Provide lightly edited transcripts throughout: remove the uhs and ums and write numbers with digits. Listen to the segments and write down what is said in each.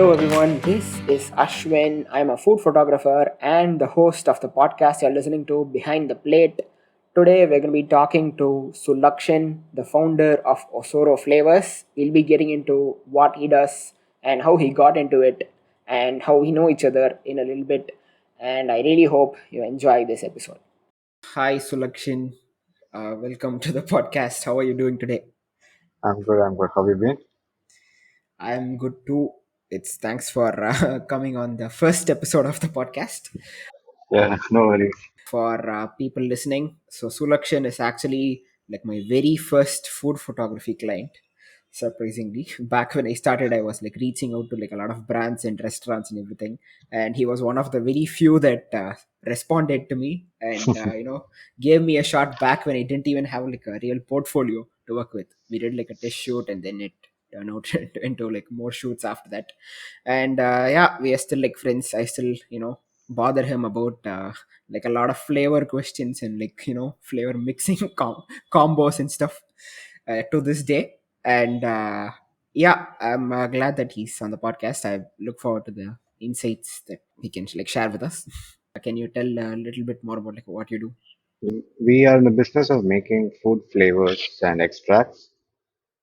Hello everyone, this is Ashwin. I'm a food photographer and the host of the podcast you're listening to Behind the Plate. Today we're going to be talking to Sulakshan, the founder of Ossoro Flavours. We'll be getting into what he does and how he got into it and how we know each other in a little bit. And I really hope you enjoy this episode. Hi Sulakshan, welcome to the podcast. How are you doing today? I'm good. I'm good. How have you been? I'm good too. It's thanks for coming on the first episode of the podcast. Yeah, no worries. For people listening, so Sulakshan is actually like my very first food photography client. Surprisingly, back when I started, I was like reaching out to like a lot of brands and restaurants and everything, and he was one of the very few that responded to me and gave me a shot back when I didn't even have like a real portfolio to work with. We did like a test shoot, and then it turned out into like more shoots after that. And yeah, we are still like friends. I still bother him about like a lot of flavor questions and like flavor mixing combos and stuff to this day. And yeah, I'm glad that he's on the podcast. I look forward to the insights that he can like share with us. Can you tell a little bit more about like what you do? We are in the business of making food flavors and extracts.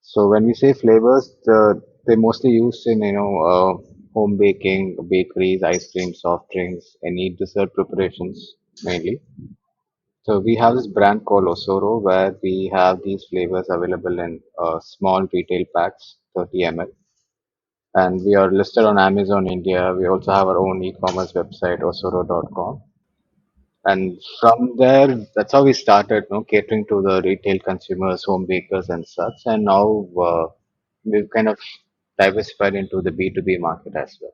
So when we say flavors, they mostly used in home baking, bakeries, ice cream, soft drinks, any dessert preparations mainly. So we have this brand called Ossoro where we have these flavors available in small retail packs, 30 ml. And we are listed on Amazon India. We also have our own e-commerce website, osoro.com. And from there, that's how we started, catering to the retail consumers, home bakers, and such. And now we've kind of diversified into the B2B market as well.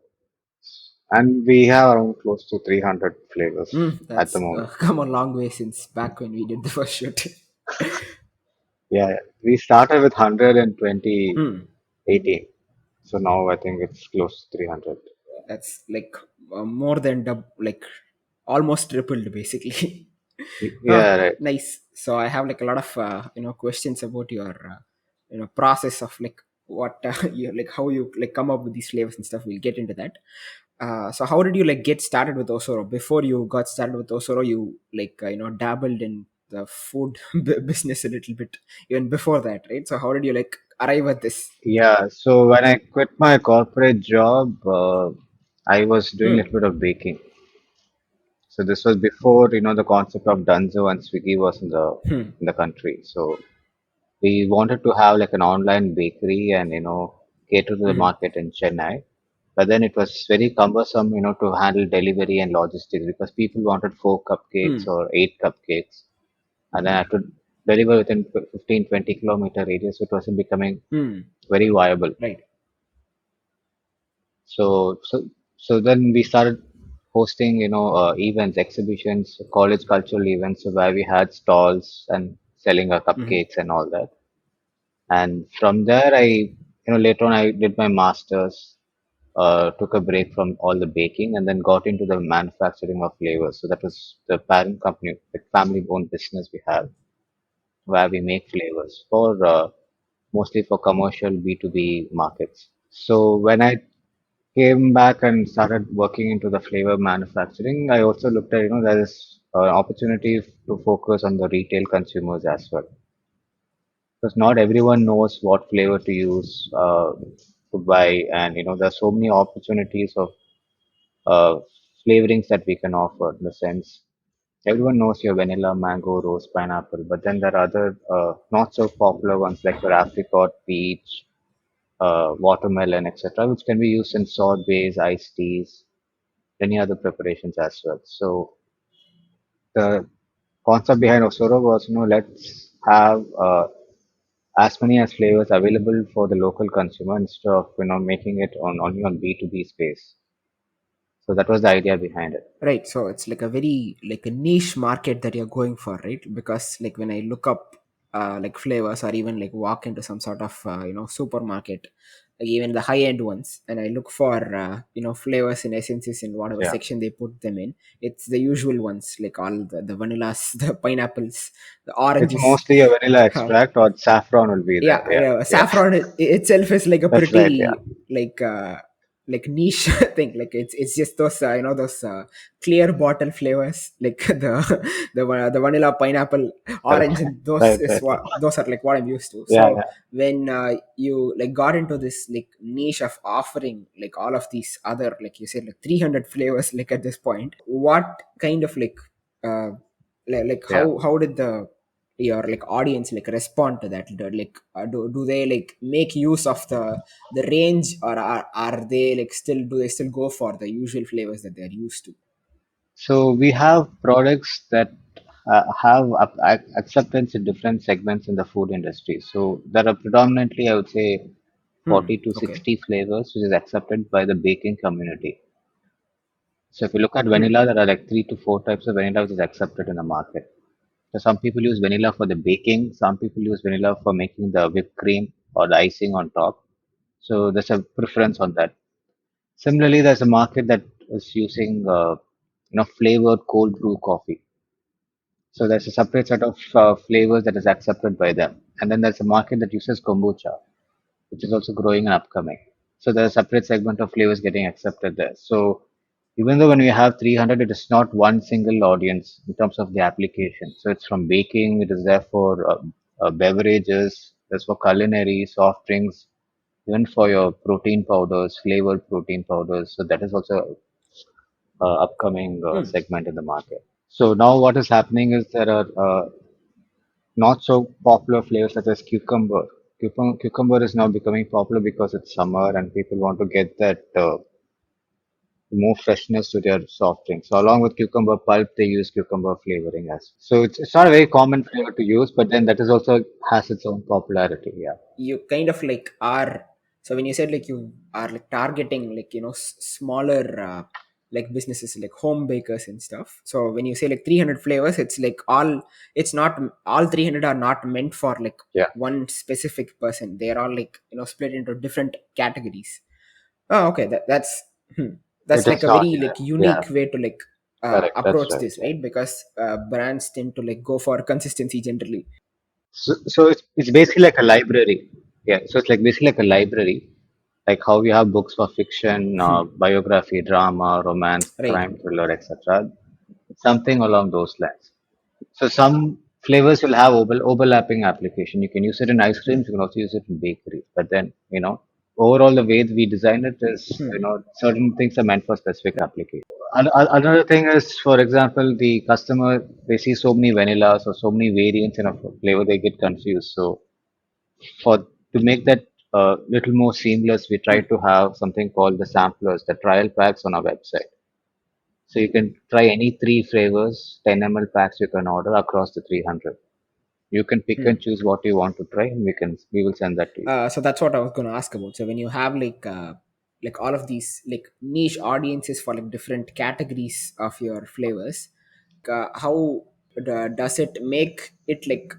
And we have around close to 300 flavors at the That's moment. come a long way since back when we did the first shoot. Yeah, we started with 100 in Hmm. 2018. So now I think it's close to 300. That's like more than like almost tripled basically. Yeah, right. Nice. So I have like a lot of questions about your process of like what you like how you like come up with these flavors and stuff. We'll get into that. So how did you like get started with Osoro? Before you got started with Osoro, you like dabbled in the food business a little bit even before that, right? So how did you like arrive at this? Yeah, so when I quit my corporate job, I was doing a Hmm. little bit of baking. So this was before, the concept of Dunzo and Swiggy was Hmm. in the country. So we wanted to have like an online bakery and, cater to the Hmm. market in Chennai. But then it was very cumbersome, to handle delivery and logistics because people wanted four Hmm. cupcakes or eight cupcakes. And then I had to deliver within 15, 20-kilometer radius. So it wasn't becoming Hmm. very viable. Right. So, so, so then we started hosting, events, exhibitions, college cultural events where we had stalls and selling our Hmm. cupcakes and all that. And from there, later on, I did my master's, took a break from all the baking, and then got into the manufacturing of flavors. So that was the parent company, the family-owned business we have, where we make flavors for mostly for commercial B2B markets. So when I came back and started working into the flavor manufacturing, I also looked at, there is an opportunity to focus on the retail consumers as well. Because not everyone knows what flavor to use to buy, and there's so many opportunities of uh, flavorings that we can offer. In the sense, everyone knows your vanilla, mango, rose, pineapple, but then there are other not so popular ones like your apricot, peach, watermelon, etc., which can be used in sorbets, iced teas, any other preparations as well. So the concept behind Osoro was, let's have as many as flavors available for the local consumer instead of, making it on only on B2B space. So that was the idea behind it. Right. So it's like a very like a niche market that you're going for, right? Because like when I look up like flavors or even like walk into some sort of supermarket, like even the high end ones, and I look for flavors and essences in whatever Yeah. section they put them in. It's the usual ones like all the vanillas, the pineapples, the It's oranges. mostly a vanilla extract or saffron will be Yeah, there. Yeah. Yeah. saffron itself is like a That's right. Yeah. pretty like like niche thing. Like it's just those those clear bottle flavors, like the vanilla, pineapple, Correct. orange, and those Right, is right. what those are like what I'm used to. Yeah, So yeah. when you like got into this like niche of offering like all of these other, like you said, like 300 flavors, like at this point, what kind of like uh like Yeah. how did the your like audience like respond to that? Like do they like make use of the range, or are they like still, do they still go for the usual flavors that they're used to? So we have products that have acceptance in different segments in the food industry. So there are predominantly, I would say, 40 to Okay. 60 flavors, which is accepted by the baking community. So if you look at Hmm. vanilla, there are like 3 to 4 types of vanilla which is accepted in the market. So some people use vanilla for the baking, some people use vanilla for making the whipped cream or the icing on top. So there's a preference on that. Similarly, there's a market that is using flavored cold brew coffee. So there's a separate set of flavors that is accepted by them. And then there's a market that uses kombucha, which is also growing and upcoming. So there's a separate segment of flavors getting accepted there. So even though when we have 300, it is not one single audience in terms of the application. So it's from baking, it is there for beverages, there's for culinary, soft drinks, even for your protein powders, flavored protein powders. So that is also upcoming Hmm. segment in the market. So now what is happening is there are not so popular flavors such as cucumber. Cucumber is now becoming popular because it's summer and people want to get that more freshness to their soft drinks. So along with cucumber pulp, they use cucumber flavoring as. So it's not a very common flavor to use, but then that is also has its own popularity. Yeah, You kind of like are, so when you said like you are like targeting like smaller like businesses like home bakers and stuff, so when you say like 300 flavors, it's like all, it's not all 300 are not meant for like yeah, one specific person. They're all like split into different categories. Oh, okay. That's it like is a not. very Yeah, like yeah, unique way to like correct. That's approach right. this, Yeah. right? Because brands tend to like go for consistency generally. So it's basically like a library. Yeah. So it's like basically like a library, like how we have books for fiction, biography, drama, romance, Right. crime, thriller, etc. Something along those lines. So some flavors will have overlapping application. You can use it in ice creams. You can also use it in bakeries. But then, overall the way we design it is, certain things are meant for specific application. Another thing is, for example, the customer, they see so many vanillas or so many variants in a flavor, they get confused. So for to make that a little more seamless, we try to have something called the samplers, the trial packs on our website. So you can try any 3 flavors, 10 ml packs you can order across the 300. You can pick and choose what you want to try, and we will send that to you. So that's what I was going to ask about. So when you have like all of these like niche audiences for like different categories of your flavors, how does it make it like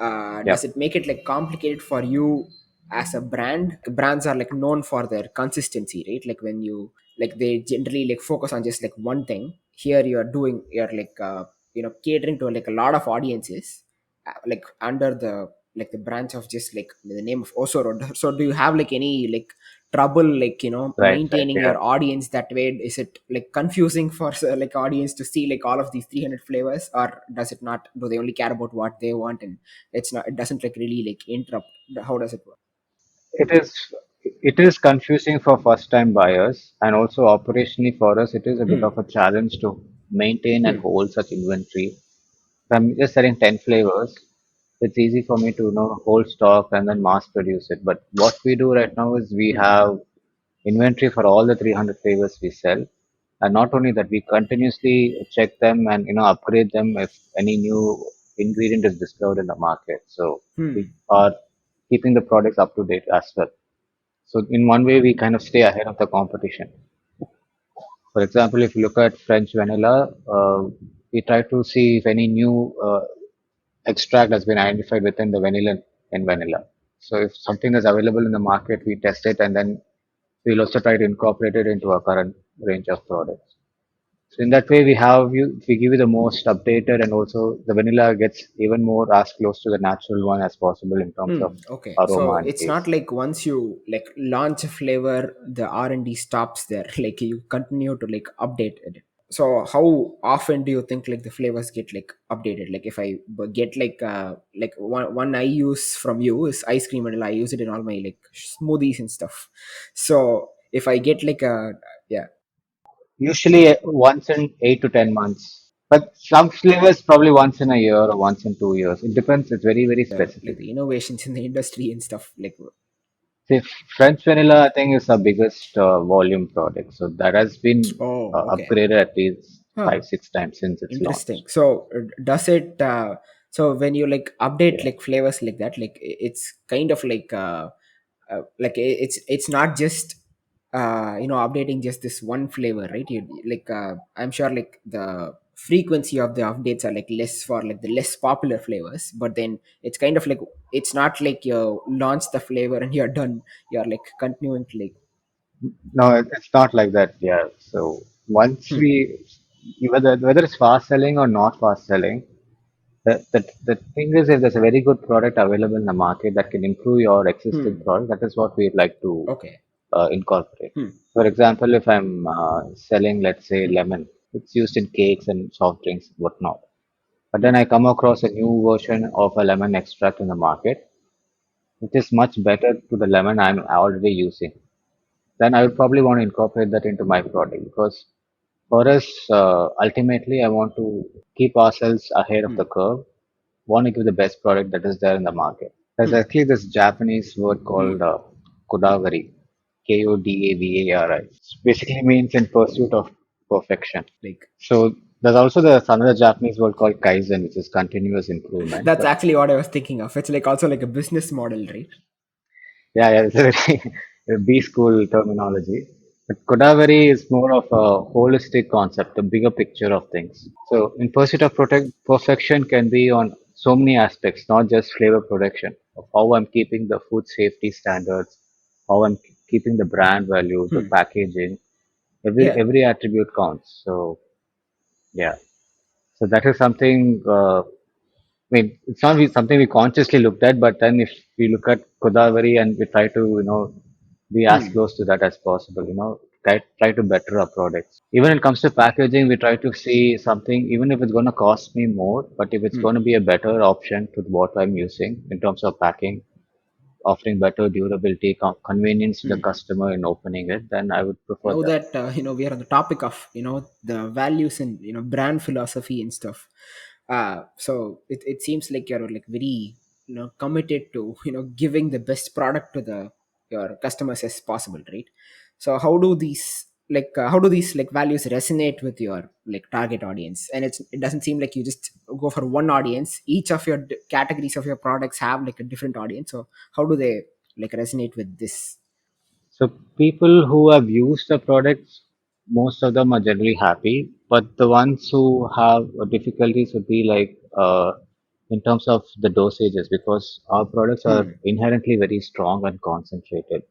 Yeah, does it make it like complicated for you as a brand? Brands are like known for their consistency, right? Like when you like they generally like focus on just like one thing. Here you're like catering to like a lot of audiences, like under the branch of just like the name of Osoro. So do you have like any like trouble like right, right. maintaining Yeah. your audience that way? Is it like confusing for like audience to see like all of these 300 flavors, or does it not, do they only care about what they want, and it doesn't like really like interrupt? How does it work? It is it is confusing for first time buyers, and also operationally for us it is a bit of a challenge to maintain and hold such inventory. If I'm just selling 10 flavors, it's easy for me to hold stock and then mass produce it. But what we do right now is we have inventory for all the 300 flavors we sell. And not only that, we continuously check them and upgrade them if any new ingredient is discovered in the market. So we are keeping the products up to date as well. So in one way, we kind of stay ahead of the competition. For example, if you look at French vanilla, we try to see if any new extract has been identified within the vanilla in vanilla. So if something is available in the market, we test it and then we'll also try to incorporate it into our current range of products. So in that way, we give you the most updated, and also the vanilla gets even more as close to the natural one as possible in terms of Okay, aroma so and it's not taste. like once you like launch a flavor, the R&D stops there. Like you continue to like update it. So how often do you think like the flavors get like updated? Like if I get like one I use from you is ice cream vanilla. I use it in all my like smoothies and stuff. So if I get like a yeah, Usually once in 8 to 10 months, but some flavors probably once in a year or once in 2 years. It depends. It's very very like specific. the innovations in the industry and stuff like See, French vanilla, I think, is our biggest volume product. So that has been oh okay. upgraded at least Huh. 5 6 times since its Interesting. launch. So does it so when you like update Yeah. like flavors like that, like it's kind of like it's not just updating just this one flavor, right? You like I'm sure like the frequency of the updates are like less for like the less popular flavors, but then it's kind of like it's not like you launch the flavor and you're done. You're like continuing to like No, it's not like that. Yeah. So once hmm, we, whether it's fast selling or not fast selling, the thing is, if there's a very good product available in the market that can improve your existing hmm, product, that is what we'd like to okay, incorporate. hmm, For example, if I'm selling, let's say, hmm, lemon, it's used in cakes and soft drinks, whatnot. But then hmm, I come across a new version of a lemon extract in the market, which is much better to the lemon I'm already using. Then I would probably want to incorporate that into my product because for us, ultimately, I want to keep ourselves ahead of hmm, the curve, want to give the best product that is there in the market. There's hmm, actually this Japanese word hmm. called kodavari, Kodavari. It basically means in pursuit of perfection. Like So there's also the another Japanese word called kaizen, which is continuous improvement. that's But actually what I was thinking of. It's like also like a business model, right? yeah, yeah, it's a very a B school terminology. But Kodavari is more of a holistic concept, a bigger picture of things. So, in pursuit of perfection can be on so many aspects, not just flavor production, of how I'm keeping the food safety standards, how I'm keeping the brand values, the Hmm. packaging, Yeah. every attribute counts. So, yeah. So that is something. I mean, it's not something we consciously looked at, but then if we look at Godavari and we try to, be as Hmm. close to that as possible, try to better our products. Even when it comes to packaging, we try to see something, even if it's going to cost me more, but if it's Hmm. going to be a better option to what I'm using in terms of packing, offering better durability, convenience to the Hmm. customer in opening it, then I would prefer Now that. that we are on the topic of the values and brand philosophy and stuff, so it seems like you're like very committed to giving the best product to the your customers as possible, right? So how do these like values resonate with your like target audience? And it doesn't seem like you just go for one audience. Each of your categories of your products have like a different audience. So how do they like resonate with this? So people who have used the products, most of them are generally happy, but the ones who have difficulties would be like in terms of the dosages because our products are Hmm. inherently very strong and concentrated.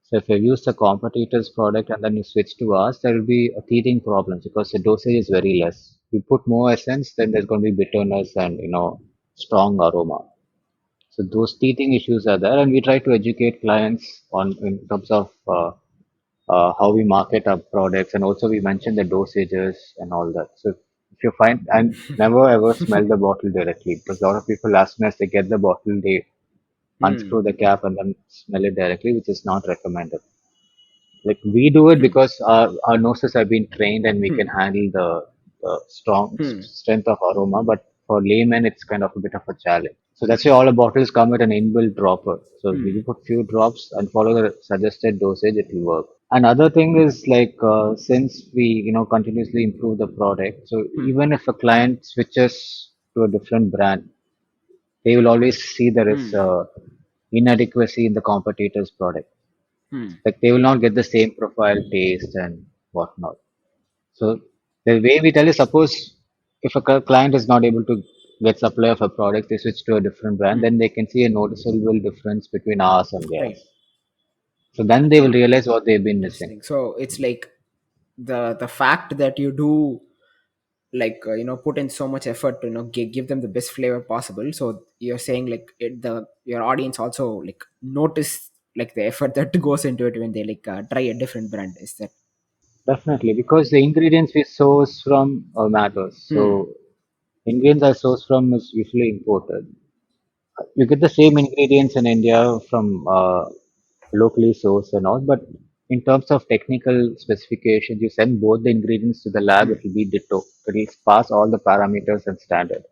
So if you use the competitor's product and then you switch to ours, there will be a teething problems because the dosage is very less. You put more essence, then there's going to be bitterness and strong aroma. So those teething issues are there, and we try to educate clients on in terms of how we market our products, and also we mention the dosages and all that. So if you find, and never ever smell the bottle directly because a lot of people ask me as they get the bottle, they Hmm. unscrew the cap and then smell it directly, which is not recommended. Like we do it Hmm. because our noses have been trained and we can Hmm. handle the strong Hmm. strength of aroma, but for laymen, it's kind of a bit of a challenge. So that's why all the bottles come with an inbuilt dropper. So if Hmm. you put few drops and follow the suggested dosage, it will work. Another thing is like since we continuously improve the product, so Hmm. even if a client switches to a different brand, they will always see there is Hmm. inadequacy in the competitor's product. Hmm. Like they will not get the same profile, taste, and whatnot. So the way we tell is, suppose if a client is not able to get supply of a product, they switch to a different brand, Hmm. then they can see a noticeable difference between ours and Right. theirs. So then they will Hmm. realize what they've been missing. Interesting. So it's like the fact that you do put in so much effort to give them the best flavor possible. So you're saying like your audience also like notice like the effort that goes into it when they try a different brand. Is that? Definitely, because the ingredients we source from matters. Hmm. So ingredients are sourced from is usually imported. You get the same ingredients in India from locally sourced and all, but in terms of technical specifications, you send both the ingredients to the lab, it will be ditto. It will pass all the parameters and standard.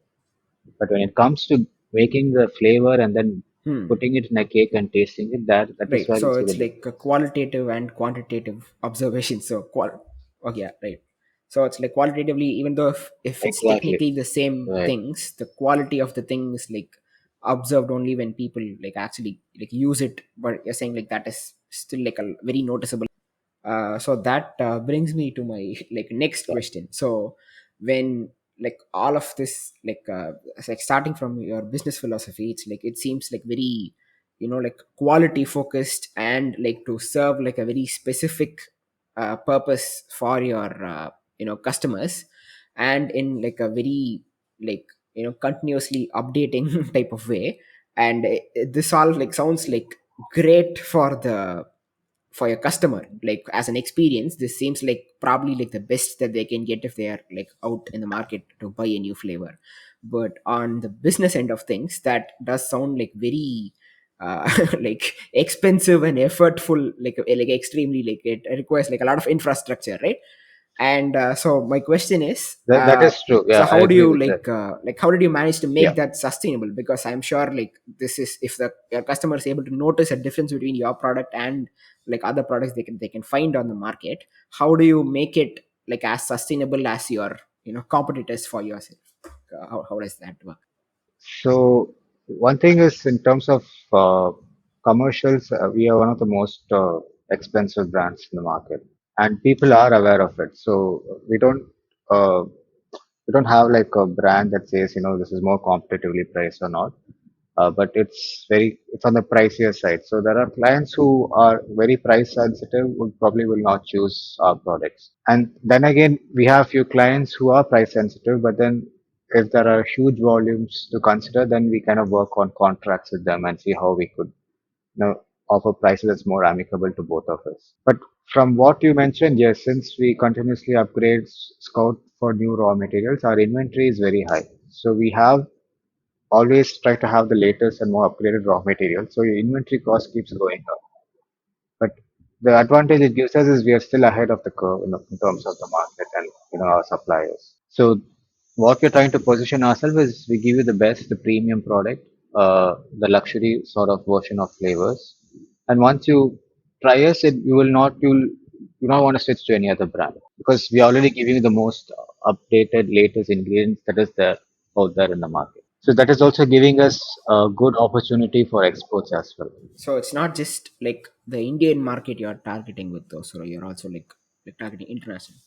But when it comes to making the flavor and then Hmm. putting it in a cake and tasting it, that is Right. where you So see the it's like a difference. qualitative and quantitative observation. So oh yeah, right. So it's like qualitatively, even though if it's Exactly. technically the same Right. things, the quality of the thing is like observed only when people like actually like use it. But you're saying like that is still like a very noticeable. So that brings me to my like next Yeah. question. So when like all of this it's like starting from your business philosophy, it's like it seems like very like quality focused and like to serve like a very specific purpose for your customers, and in like a very like continuously updating type of way. And this all like sounds like great for your customer, like as an experience. This seems like probably like the best that they can get if they are like out in the market to buy a new flavor. But on the business end of things, that does sound like very like expensive and effortful, like extremely, like it requires like a lot of infrastructure, right? And so my question is, That is true. so Yeah, I how do agree you with that. like how did you manage to Yeah. make that sustainable? Because I'm sure like this is, if the your customer is able to notice a difference between your product and like other products they can find on the market, how do you make it like as sustainable as your competitors for yourself? How does that work? So one thing is in terms of commercials, we are one of the most expensive brands in the market, and people are aware of it. So uh, we don't have like a brand that says this is more competitively priced or not. But it's on the pricier side. So there are clients who are very price sensitive would probably will not choose our products. And then again, we have few clients who are price sensitive, but then if there are huge volumes to consider, then we kind of work on contracts with them and see how we could, offer prices that's more amicable to both of us. But from what you mentioned, yes, since we continuously upgrade, scout for new raw materials, our inventory is very high. So we have always try to have the latest and more upgraded raw materials. So your inventory cost keeps going up. But the advantage it gives us is we are still ahead of the curve in terms of the market and our suppliers. So what we're trying to position ourselves is we give you the best, the premium product, the luxury sort of version of flavors. And once you try us, you don't want to switch to any other brand because we are already giving you the most updated, latest ingredients that is there out there in the market. So that is also giving us a good opportunity for exports as well. So it's not just like the Indian market you're targeting with those, so you're also like targeting international.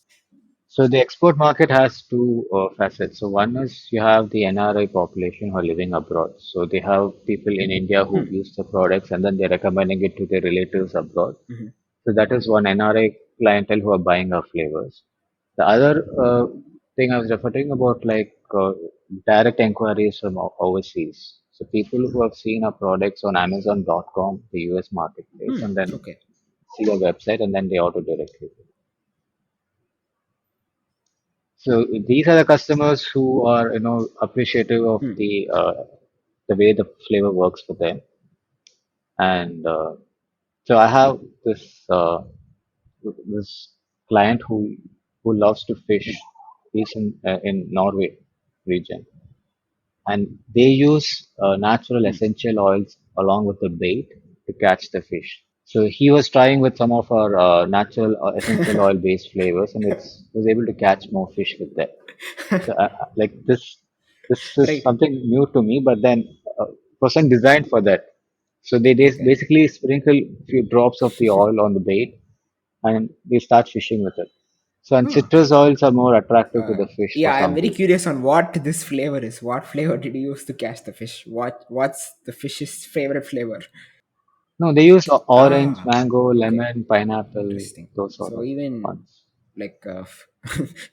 So the export market has two facets. So one is you have the NRI population who are living abroad. So they have people in India who Hmm. use the products and then they're recommending it to their relatives abroad. Hmm. So that is one NRI clientele who are buying our flavors. The other thing I was referring about like direct inquiries from overseas. So people who have seen our products on Amazon.com, the US marketplace, Hmm. and then Okay. see our website and then they order directly. So these are the customers who are, appreciative of Hmm. the way the flavor works for them. And so I have this client who loves to fish. He's in Norway region, and they use natural Hmm. essential oils along with the bait to catch the fish. So he was trying with some of our natural essential oil based flavors, and it's was able to catch more fish with that. So, like this is Right. something new to me, but then wasn't designed for that. So they Okay. basically sprinkle few drops of the oil on the bait, and they start fishing with it. So, and Huh. citrus oils are more attractive to the fish for Yeah, I'm some very reason. curious on what this flavor is. What flavor did you use to catch the fish? What's the fish's favorite flavor? No, they use orange, Ah, mango, okay. lemon, pineapple, Interesting. those sort So of even ones. like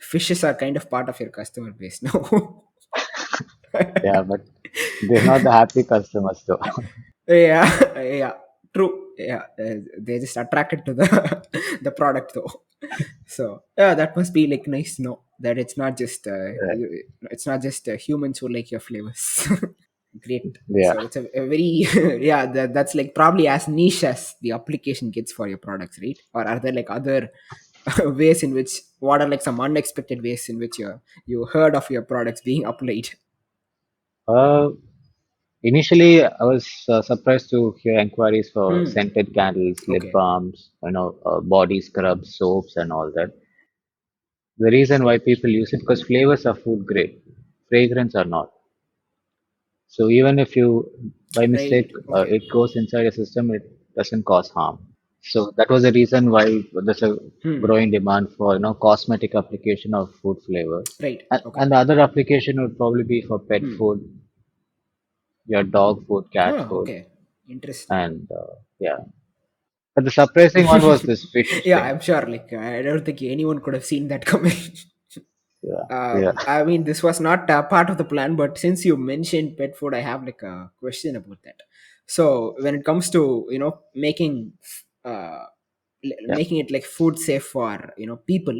fishes are kind of part of your customer base now. Yeah, but they're not the happy customers though. Yeah, yeah, true. Yeah, they're just attracted to the the product though. So yeah, that must be like nice to know that it's not just Right. it's not just humans who like your flavors. Great. Yeah. So it's a very yeah, that's like probably as niche as the application gets for your products, right? Or are there like other ways in which, what are like some unexpected ways in which you heard of your products being applied? Uh, Initially, I was surprised to hear inquiries for Hmm. scented candles, lip Okay. balms, body scrubs, soaps, and all that. The reason why people use it because flavors are food grade, fragrance are not. So even if you by mistake Right. Okay. it goes inside your system, it doesn't cause harm. So that was the reason why there's a Hmm. growing demand for cosmetic application of food flavors. Right. Okay. And the other application would probably be for pet Hmm. food, your dog food, cat Oh, food, okay. Interesting. and yeah. But the surprising one was this fish Yeah, thing. I'm sure. Like, I don't think anyone could have seen that coming. Yeah, yeah, I mean, this was not part of the plan, but since you mentioned pet food, I have like a question about that. So, when it comes to making yeah, making it like food safe for people,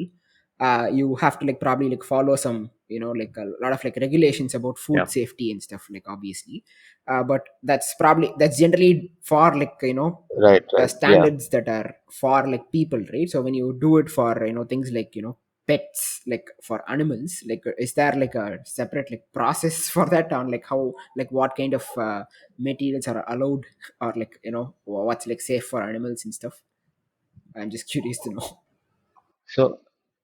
you have to like probably like follow some like a lot of like regulations about yeah. food safety and stuff, like obviously. But that's generally for like Right, right. Yeah. standards that are for like people, right? So when you do it for things like pets, like for animals, like is there like a separate like process for that, on like how, like what kind of materials are allowed, or like what's like safe for animals and stuff? I'm just curious to know. So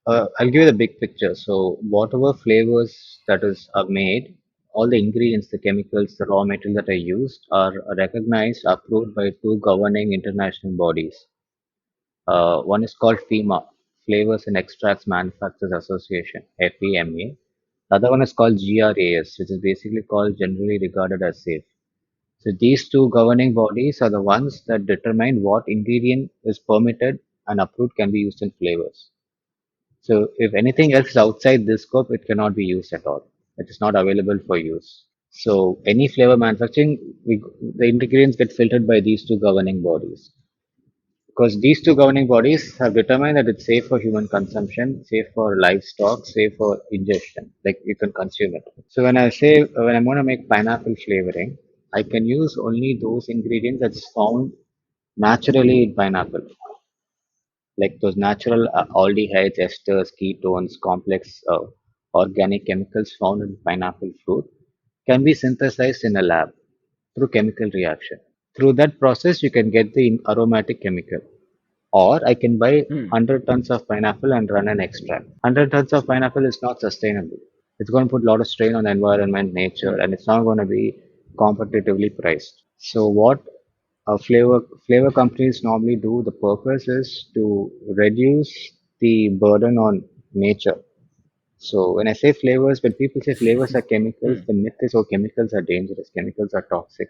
I'll give you the big picture. So whatever flavors that is are made, all the ingredients, the chemicals, the raw material that are used are recognized, approved by two governing international bodies. One is called FEMA, Flavors and Extracts Manufacturers Association, FEMA. The other one is called GRAS, which is basically called generally regarded as safe. So these two governing bodies are the ones that determine what ingredient is permitted and approved can be used in flavors. So if anything else is outside this scope, it cannot be used at all. It is not available for use. So any flavor manufacturing, the ingredients get filtered by these two governing bodies. Because these two governing bodies have determined that it's safe for human consumption, safe for livestock, safe for ingestion, like you can consume it. So when I'm going to make pineapple flavoring, I can use only those ingredients that's found naturally in pineapple, like those natural aldehydes, esters, ketones, complex organic chemicals found in pineapple fruit can be synthesized in a lab through chemical reaction. Through that process, you can get the aromatic chemical. Or I can buy Hmm. 100 tons of pineapple and run an extract. 100 tons of pineapple is not sustainable. It's going to put a lot of strain on the environment, nature, Hmm. and it's not going to be competitively priced. So what flavor companies normally do, the purpose is to reduce the burden on nature. So when I say flavors, when people say flavors are chemicals, Hmm. the myth is oh chemicals are dangerous, chemicals are toxic.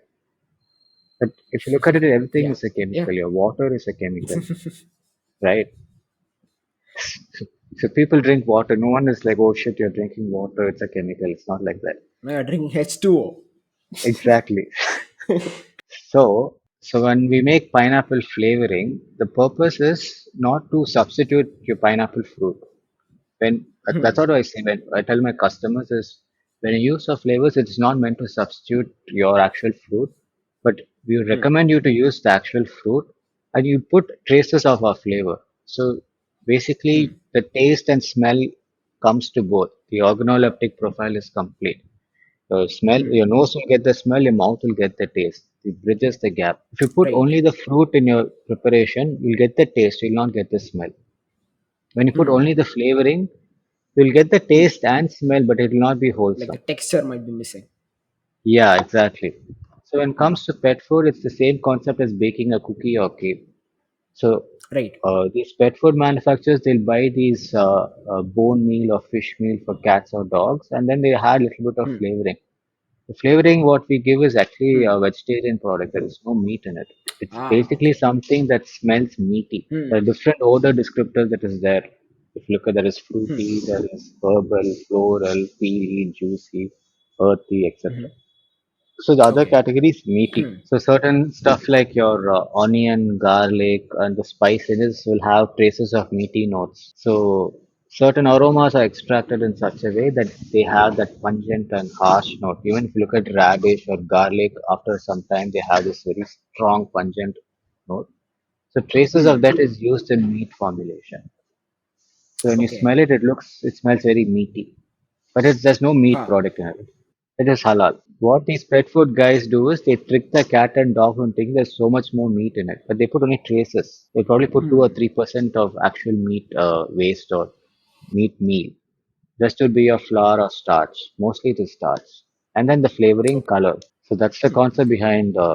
But if you look at it, everything Yeah. is a Yeah. chemical. Your water is a chemical, right? So, so people drink water. No one is like, oh shit, you're drinking water. It's a chemical. It's not like that. Drinking H2O. Exactly. So when we make pineapple flavoring, the purpose is not to substitute your pineapple fruit. When that's Hmm. what I say when I tell my customers is when you use of flavors, it is not meant to substitute your actual fruit, but we Hmm. recommend you to use the actual fruit and you put traces of our flavor. So Hmm. basically, the taste and smell comes to both. The organoleptic profile is complete. Your smell, Hmm. your nose will get the smell, your mouth will get the taste. It bridges the gap. If you put Right. only the fruit in your preparation, you'll get the taste, you'll not get the smell. When you put Hmm. only the flavoring, you'll get the Hmm. taste and smell, but it will not be Like the wholesome. texture might be missing. Yeah, exactly. So when it Hmm. comes to pet food, it's the same concept as baking a cookie or cake. So Right. these pet food manufacturers, they'll buy these bone meal or fish meal for cats or dogs, and then they add a little bit of Hmm. flavoring. The flavoring what we give is actually Hmm. a vegetarian product. There is no meat in it. It's Ah, basically okay. something that smells meaty. There are Hmm. different odor descriptors that is there. If you look at there is Hmm. fruity, there is herbal, floral, peely, juicy, earthy, etc. Hmm. So the other Okay. category is meaty. So certain stuff like your onion, garlic, and the spices will have traces of meaty notes. So certain aromas are extracted in such a way that they have that pungent and harsh note. Even if you look at radish or garlic, after some time they have this very strong pungent note. So traces of Hmm. that is used in meat formulation. So when you Okay. smell it, it smells very meaty. But there's no meat Huh. product in it. It is halal. What these pet food guys do is they trick the cat and dog and think there's so much more meat in it, but they put only traces. They probably put 2 or 3% of actual meat waste or meat meal. Just to be a flour or starch. Mostly it is starch. And then the flavoring Okay. color. So that's the concept behind the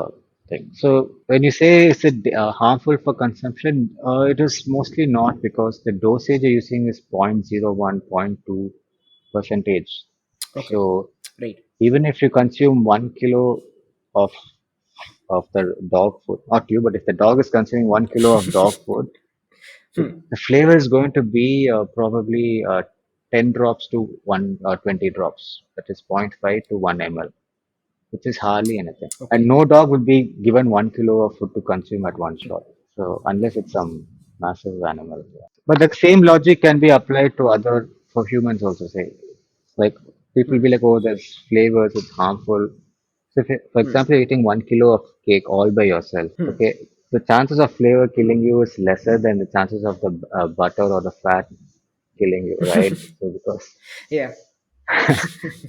thing. So when you say is it harmful for consumption, it is mostly not because the dosage you're using is 0.01, 0.2 percentage. Okay. So Right. even if you consume 1 kilo of the dog food, not you, but if the dog is consuming 1 kilo of dog food, the flavor is going to be probably 10 drops to 120 drops. That is zero point 0.5 to 1 ml, which is hardly anything. And Okay. no dog would be given 1 kilo of food to consume at one shot. So unless it's some massive animal. But the same logic can be applied to other for humans also. Say like people be like, oh, there's flavors, it's harmful. So, if, for example, you're eating 1 kilo of cake all by yourself, okay, the chances of flavor killing you is lesser than the chances of the butter or the fat killing you, right? So, because Yeah.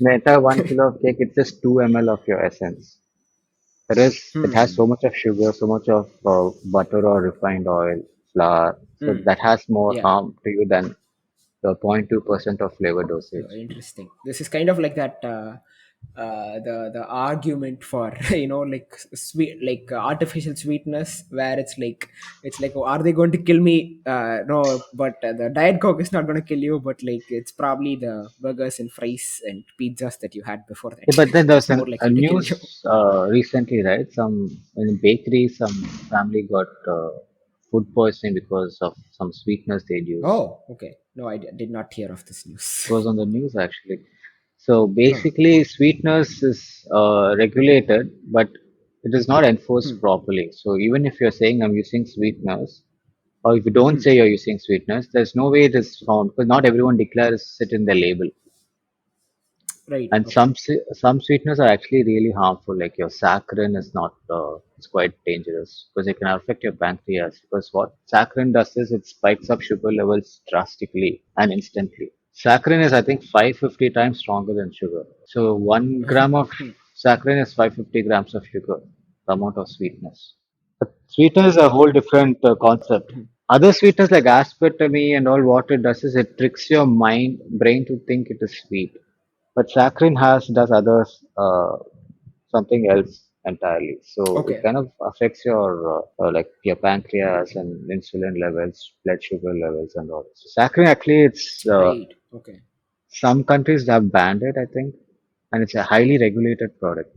the entire 1 kilo of cake, it's just 2 ml of your essence. It has so much of sugar, so much of butter or refined oil, flour. So that has more Yeah. harm to you than the 0.2% of flavor Yeah, dosage. interesting. This is kind of like that the argument for like sweet, like artificial sweetness, where it's like, oh, are they going to kill me? No, but the diet coke is not going to kill you, but like it's probably the burgers and fries and pizzas that you had before Yeah, that but then there's that's more a likely to kill you. news recently, right? Some in a bakery, some family got food poisoning because of some sweeteners they'd use. Oh, okay. No, I did not hear of this news. It was on the news actually. So Huh. basically, sweeteners is regulated, but it is not enforced properly. So even if you're saying I'm using sweeteners, or if you don't say you're using sweeteners, there's no way it is found because not everyone declares it in the label. Right. And Okay. some sweeteners are actually really harmful. Like your saccharin is not, it's quite dangerous because it can affect your pancreas. Because what saccharin does is it spikes up sugar levels drastically and instantly. Saccharin is, I think, 550 times stronger than sugar. So 1 gram of saccharin is 550 grams of sugar, the amount of sweetness. But sweetener is a whole different concept. Other sweeteners like aspartame and all, what it does is it tricks your brain to think it is sweet. But saccharin does others something else entirely. So it Okay. kind of affects your like your pancreas and insulin levels, blood sugar levels, and all. So saccharin actually, it's Right. Okay. some countries have banned it, I think, and it's a highly regulated product.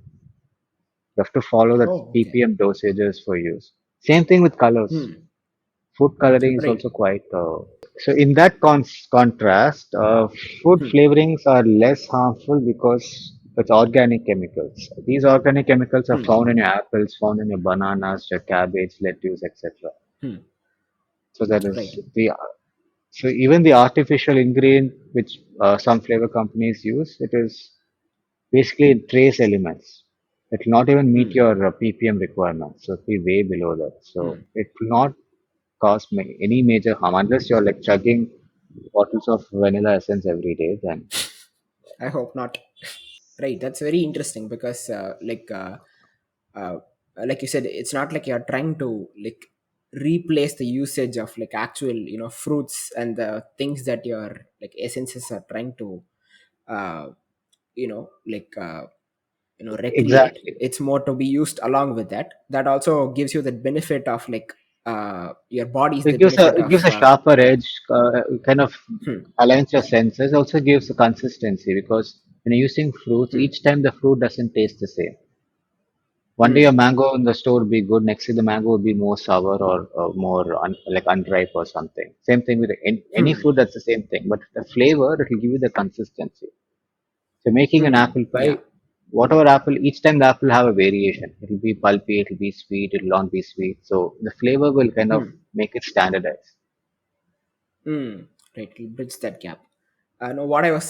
You have to follow the Oh, okay. ppm dosages for use. Same thing with colors. Food coloring is Right. also quite. So in that contrast, food flavorings are less harmful because it's organic chemicals. These organic chemicals are found in your apples, found in your bananas, your cabbage, lettuce, etc. So that is Right. the so even the artificial ingredient which some flavor companies use, it is basically trace elements. It will not even meet your ppm requirements. So it'll be way below that. So it will not cause any major harm unless you're like chugging bottles of vanilla essence every day. Then I hope not. Right. That's very interesting because, uh, like you said, it's not like you're trying to like replace the usage of like actual, fruits and the things that your like essences are trying to, uh, like, recreate. exactly, It's more to be used along with that. That also gives you the benefit of like, your body's the benefit it of, gives a sharper yeah. edge. It kind of aligns your senses. Also gives a consistency because when you're using fruits, each time the fruit doesn't taste the same. One day a Hmm. mango in the store would be good, next day the mango would be more sour or more like unripe or something. Same thing with any Hmm. fruit, that's the same thing. But the flavor, it will give you the consistency. So making an Hmm. apple pie, Yeah. whatever apple, each time the apple have a variation. It will be pulpy, it will be sweet, it will not be sweet. So the flavor will kind of Hmm. make it standardized. Mm, right, it'll bridge that gap. No, what I was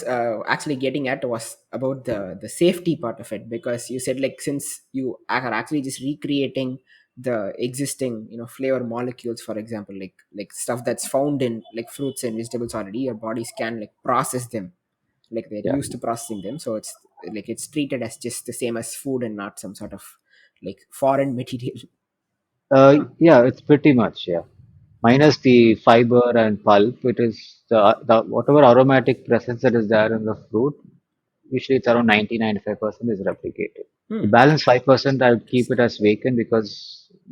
actually getting at was about the safety part of it, because you said like since you are actually just recreating the existing flavor molecules, for example, like stuff that's found in like fruits and vegetables already, your bodies can like process them, like they're Yeah. used to processing them, so it's like it's treated as just the same as food and not some sort of like foreign material. Huh. Yeah, it's pretty much, yeah. Minus the fiber and pulp, it is the whatever aromatic presence that is there in the fruit, usually it's around 90-95% is replicated. The Hmm. balance 5% I would keep it Interesting. as vacant because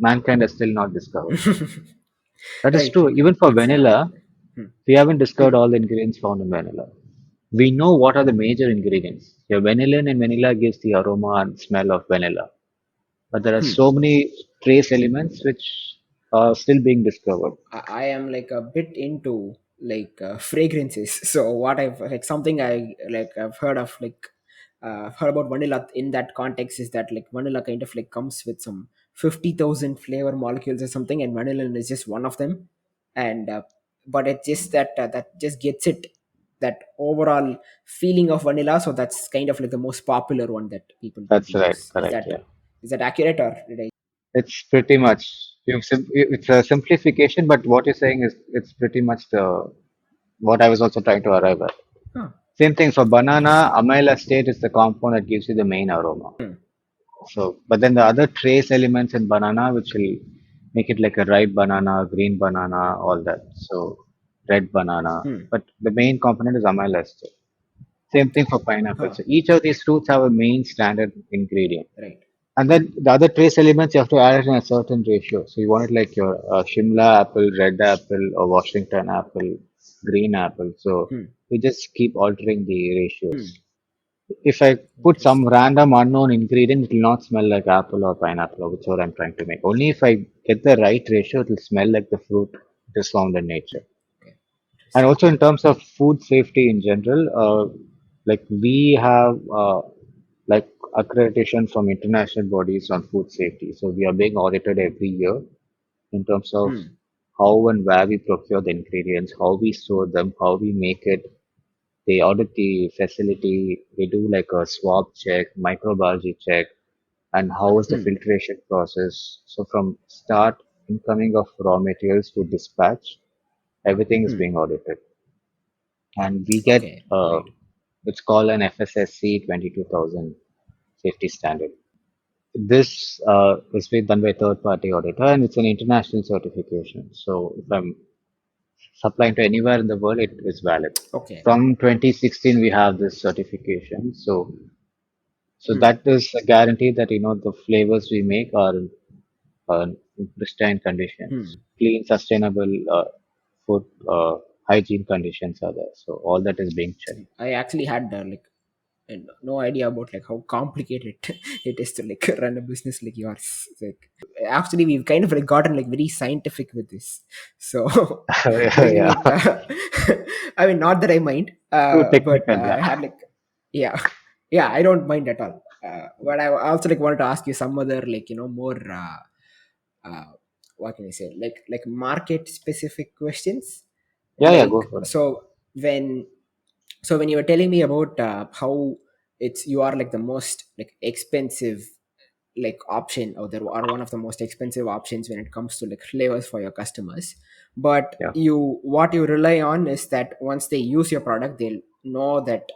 mankind has still not discovered. That is Right, true. right, right. Even for It's vanilla, hmm. we haven't discovered Hmm. all the ingredients found in vanilla. We know what are the major ingredients. Your vanillin and vanilla gives the aroma and smell of vanilla. But there are Hmm. so many trace elements which are still being discovered. I am like a bit into like fragrances. So what I've like something I like I've heard of like I've heard about vanilla in that context is that like vanilla kind of like comes with some 50,000 flavor molecules or something, and vanillin is just one of them. And but it's just that that just gets it that overall feeling of vanilla. So that's kind of like the most popular one that people tend to That's right, use. correct, yeah. Is that accurate, or did I? It's pretty much it's a simplification, but what you're saying is it's pretty much the what I was also trying to arrive at. Huh, Same thing for banana, interesting. amyl acetate is the compound that gives you the main aroma. Hmm. So, but then the other trace elements in banana, which will make it like a ripe banana, green banana, all that. So, red banana. Hmm. But the main component is amyl acetate. Same thing for pineapple. Huh. So, each of these fruits have a main standard ingredient. Right. And then the other trace elements you have to add it in a certain ratio. So, you want it like your Shimla apple, red apple, or Washington apple, green apple. So, Hmm. we just keep altering the ratios. Hmm. If I put some Interesting. random unknown ingredient, it will not smell like apple or pineapple or whichever I'm trying to make. Only if I get the right ratio, it will smell like the fruit it is found in nature. Okay. And Interesting. also in terms of food safety in general, like we have like accreditation from international bodies on food safety. So we are being audited every year in terms of Hmm. how and where we procure the ingredients, how we store them, how we make it, they audit the facility, they do like a swab check, microbiology check, and how is the Hmm. filtration process. So from start incoming of raw materials to dispatch, everything is Hmm. being audited. And we get Okay. Right. it's called an FSSC 22000 safety standard. This is being done by third party auditor and it's an international certification. So if I'm supplying to anywhere in the world, it is valid. Okay. From 2016, we have this certification. So Hmm. that is a guarantee that the flavors we make are in pristine conditions, Hmm. clean, sustainable food hygiene conditions are there. So all that is being checked. I actually had like no idea about like how complicated it is to like run a business like yours. Like actually, we've kind of like gotten like very scientific with this. So bringing Yeah, it, I mean, not that I mind, too but technical. I Yeah, had like, yeah, yeah, I don't mind at all. But I also like wanted to ask you some other like more. Uh, what can I say? Like market specific questions. yeah, yeah. Go Like for it. so when you were telling me about how it's you are like the most like expensive like option, or there are one of the most expensive options when it comes to like flavors for your customers, but Yeah. you what you rely on is that once they use your product, they'll know that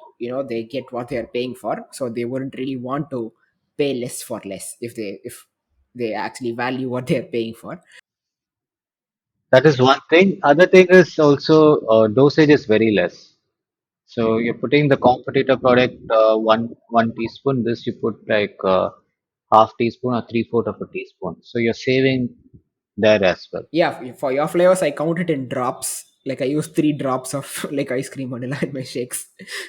they get what they are paying for, so they wouldn't really want to pay less for less if they actually value what they're paying for. That is one thing. Other thing is also dosage is very less. So you're putting the competitor product one teaspoon. This you put like half teaspoon or three-fourth of a teaspoon. So you're saving there as well. Yeah, for your flavors I count it in drops. like I use 3 drops of like ice cream vanilla in my shakes.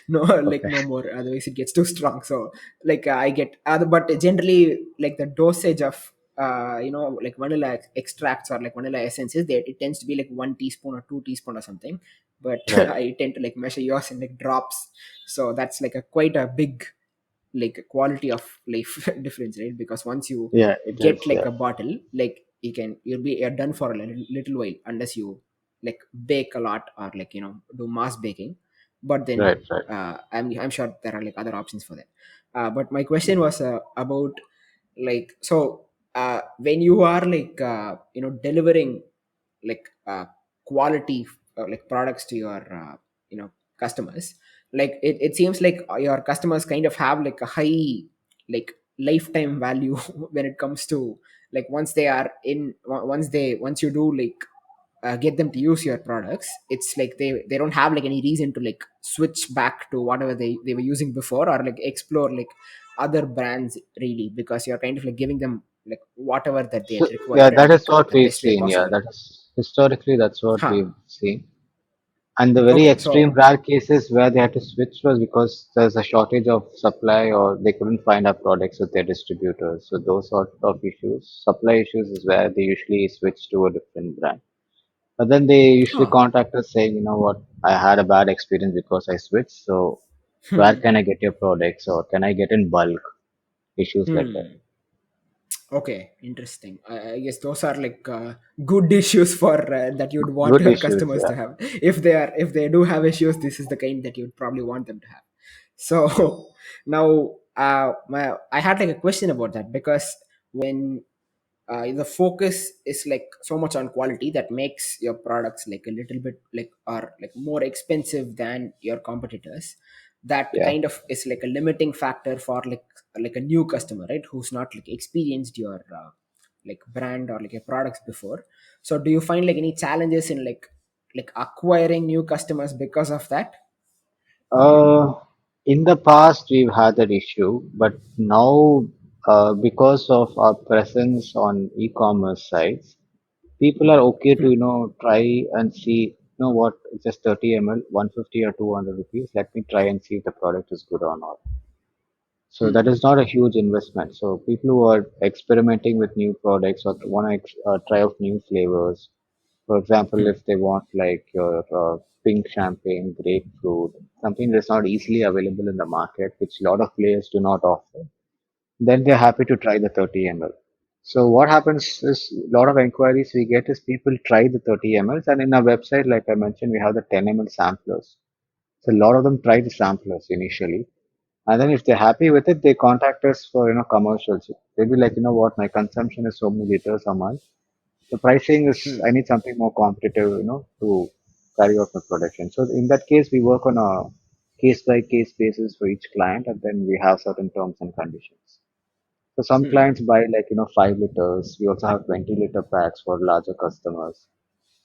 No, like Okay. no more, otherwise it gets too strong. So like I get other, but generally like the dosage of like vanilla extracts or like vanilla essences, they, it tends to be like 1 teaspoon or 2 teaspoon or something. But Right. I tend to like measure yours in like drops. So that's like a quite a big like quality of life difference, right? Because once you Yeah, it get is. like Yeah. a bottle, like you're done for a little while, unless you like bake a lot or like do mass baking. But then Right. Right. I'm sure there are like other options for that. But my question was about like, so when you are like delivering like quality like products to your customers, like it seems like your customers kind of have like a high like lifetime value when it comes to like once they are in once you do like get them to use your products, it's like they don't have like any reason to like switch back to whatever they were using before, or like explore like other brands really, because you're kind of like giving them like whatever that they So yeah, require in that is like what the we've best way seen. Yeah, possible. that is historically that's what Huh. we've seen. And the very Okay, extreme so rare cases where they had to switch was because there's a shortage of supply or they couldn't find our products with their distributors. So those sort of issues, supply issues, is where they usually switch to a different brand. But then they usually huh. contact us saying, you know what, I had a bad experience because I switched. So where Hmm. can I get your products or can I get in bulk? Issues like that. Hmm. Okay, interesting. I guess those are like good issues for that you'd want Good your issues, customers yeah. to have. If they do have issues, this is the kind that you'd probably want them to have. So now, I had like a question about that, because when the focus is like so much on quality, that makes your products like a little bit like, or like more expensive than your competitors, that Yeah. kind of is like a limiting factor for like a new customer, right, who's not like experienced your like brand or like your products before. So do you find like any challenges in like acquiring new customers because of that? Uh, in the past, we've had that issue, but now, because of our presence on e-commerce sites, people are okay to, Hmm. try and see, what, it's just 30 ml, 150 or 200 rupees. Let me try and see if the product is good or not. So that Hmm. is not a huge investment. So people who are experimenting with new products or want to try out new flavors, for example, Hmm. if they want like your pink champagne, grapefruit, something that's not easily available in the market, which a lot of players do not offer, then they're happy to try the 30 ml. So what happens is a lot of inquiries we get is people try the 30 mls, and in our website, like I mentioned, we have the 10 ml samplers. So a lot of them try the samplers initially, and then if they're happy with it, they contact us for commercials. They'll be like, you know what, my consumption is so many liters a month. The pricing is, I Hmm. need something more competitive, to carry out my production. So in that case, we work on a case by case basis for each client, and then we have certain terms and conditions. So some Hmm. clients buy like 5 liters. We also have 20-liter packs for larger customers.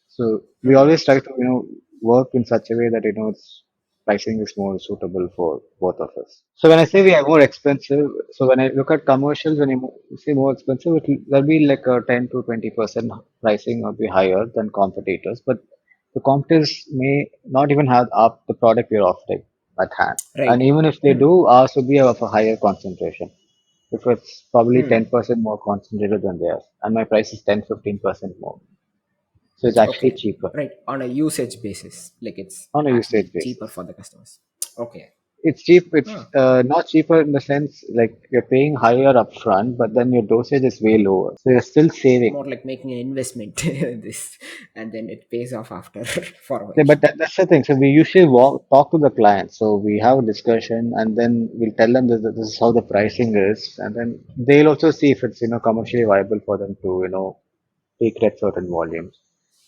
So we Hmm. always try to work in such a way that it's pricing is more suitable for both of us. So when I say we are more expensive, so when I look at commercials, when you say more expensive, there'll be like a 10 to 20% pricing will be higher than competitors, but the competitors may not even have up the product we're offering at hand. And Right. even if they Hmm. do, ours will be of a higher concentration. If it's probably Hmm. 10% more concentrated than theirs, and my price is 10-15% more. So it's actually Okay. cheaper Right. On a usage basis, like it's on a usage actually cheaper basis. for the customers. Okay. It's cheap. It's Huh. not cheaper in the sense like you're paying higher upfront, but then your dosage is way lower. So you're still saving. More like making an investment in this, and then it pays off after for a Yeah, while. but that's the thing. So we usually talk to the client. So we have a discussion, and then we'll tell them that this is how the pricing is, and then they'll also see if it's commercially viable for them to take at certain volumes.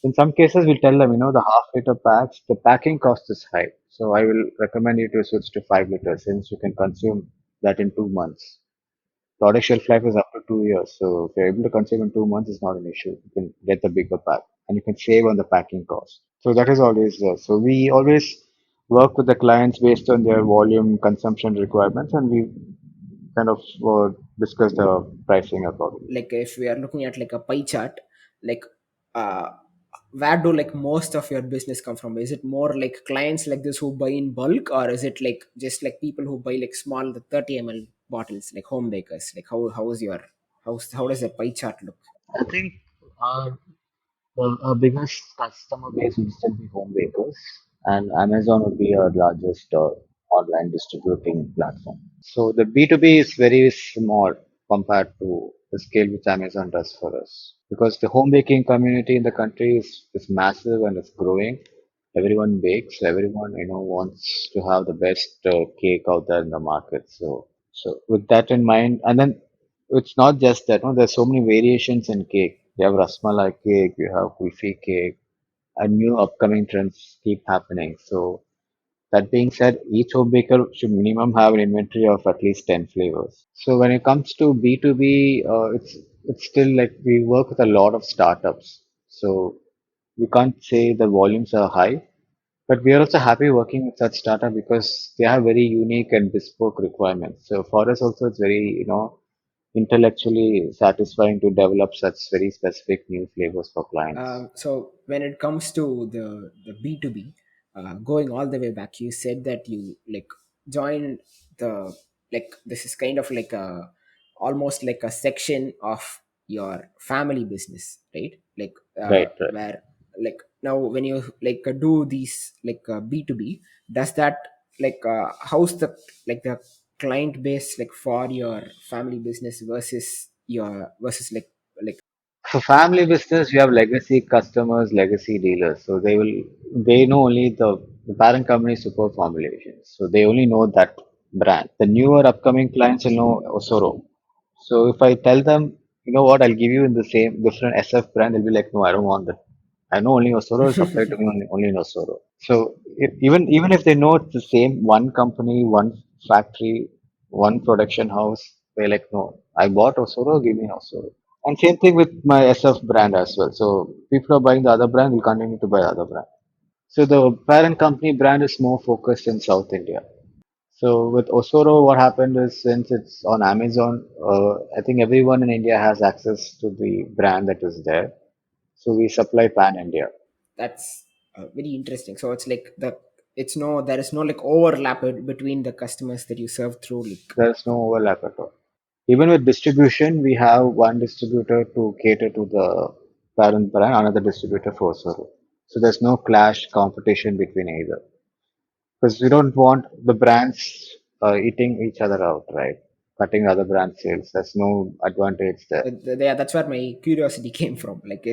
In some cases, we'll tell them the half-liter packs, the packing cost is high. So I will recommend you to switch to 5 liters since you can consume that in 2 months. Product shelf life is up to 2 years. So if you're able to consume in 2 months, it's not an issue. You can get the bigger pack and you can save on the packing cost. So that is always there. So we always work with the clients based on their volume consumption requirements, and we kind of discuss the pricing accordingly. Like if we are looking at like a pie chart, like uh where do like most of your business come from? Is it more like clients like this who buy in bulk, or is it like just like people who buy like small, the 30 ml bottles, like home bakers? Like how is your, how does that pie chart look? I think our, our biggest customer base would still be home bakers, and Amazon would be our largest online distributing platform. So the B2B is very small compared to the scale which Amazon does for us. Because the home baking community in the country is massive and it's growing. Everyone bakes, everyone wants to have the best cake out there in the market. So with that in mind, and then it's not just that, no, there's so many variations in cake. You have rasmalai cake, you have kulfi cake, and new upcoming trends keep happening. So that being said, each home baker should minimum have an inventory of at least 10 flavors. So when it comes to B2B, it's still like we work with a lot of startups. So we can't say the volumes are high, but we are also happy working with such startup because they have very unique and bespoke requirements. So for us also, it's very, intellectually satisfying to develop such very specific new flavors for clients. So when it comes to the B2B, going all the way back, you said that you like joined the, like this is kind of like a, almost like a section of your family business, right? Like Right, right. where, like now when you like do these like B2B, does that like how's the, like the client base like for your family business versus your, versus like For family business, you have legacy customers, legacy dealers. So they know only the parent company super formulations. So they only know that brand. The newer upcoming clients will know Osoro. So if I tell them, you know what, I'll give you in the same different SF brand, they'll be like, no, I don't want that. I know only Osoro is supplied to me only in Osoro. So even if they know it's the same one company, one factory, one production house, they're like, no, I bought Osoro, give me Osoro. And same thing with my SF brand as well. So people are buying the other brand, will continue to buy the other brand. So the parent company brand is more focused in South India. So with Osoro, what happened is since it's on Amazon, I think everyone in India has access to the brand that is there. So we supply pan India. that's very interesting. So it's like the, it's no, there is no like overlap between the customers that you serve through like. There's no overlap at all. Even with distribution, we have one distributor to cater to the parent brand, another distributor for Osoro. So there's no clash competition between either. Because we don't want the brands eating each other out, right? Cutting other brand sales. There's no advantage there. Yeah, that's where my curiosity came from. Like,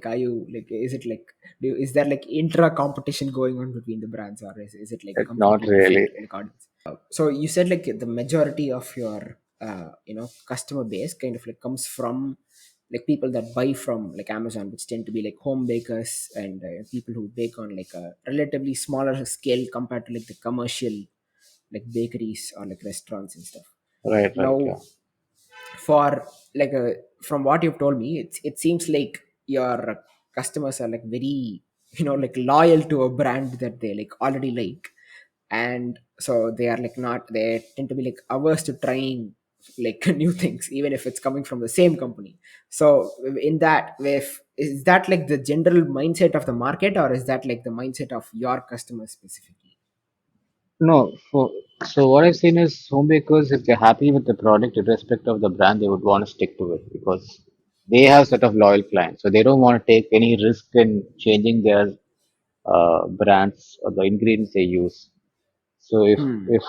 are you like, is it like, is there like intra competition going on between the brands, or is it like Not completely different really. like audience? So you said like the majority of your customer base kind of like comes from like people that buy from like Amazon, which tend to be like home bakers and people who bake on like a relatively smaller scale compared to like the commercial like bakeries or like restaurants and stuff. Right, right, Now yeah. for like from what you've told me, it seems like your customers are like very like loyal to a brand that they like already like, and so they are like not, they tend to be like averse to trying like new things even if it's coming from the same company. So in that way, is that like the general mindset of the market, or is that like the mindset of your customers specifically? No, so what I've seen is home bakers, if they're happy with the product, irrespective of the brand, they would want to stick to it because they have sort of loyal clients. So they don't want to take any risk in changing their brands or the ingredients they use. So if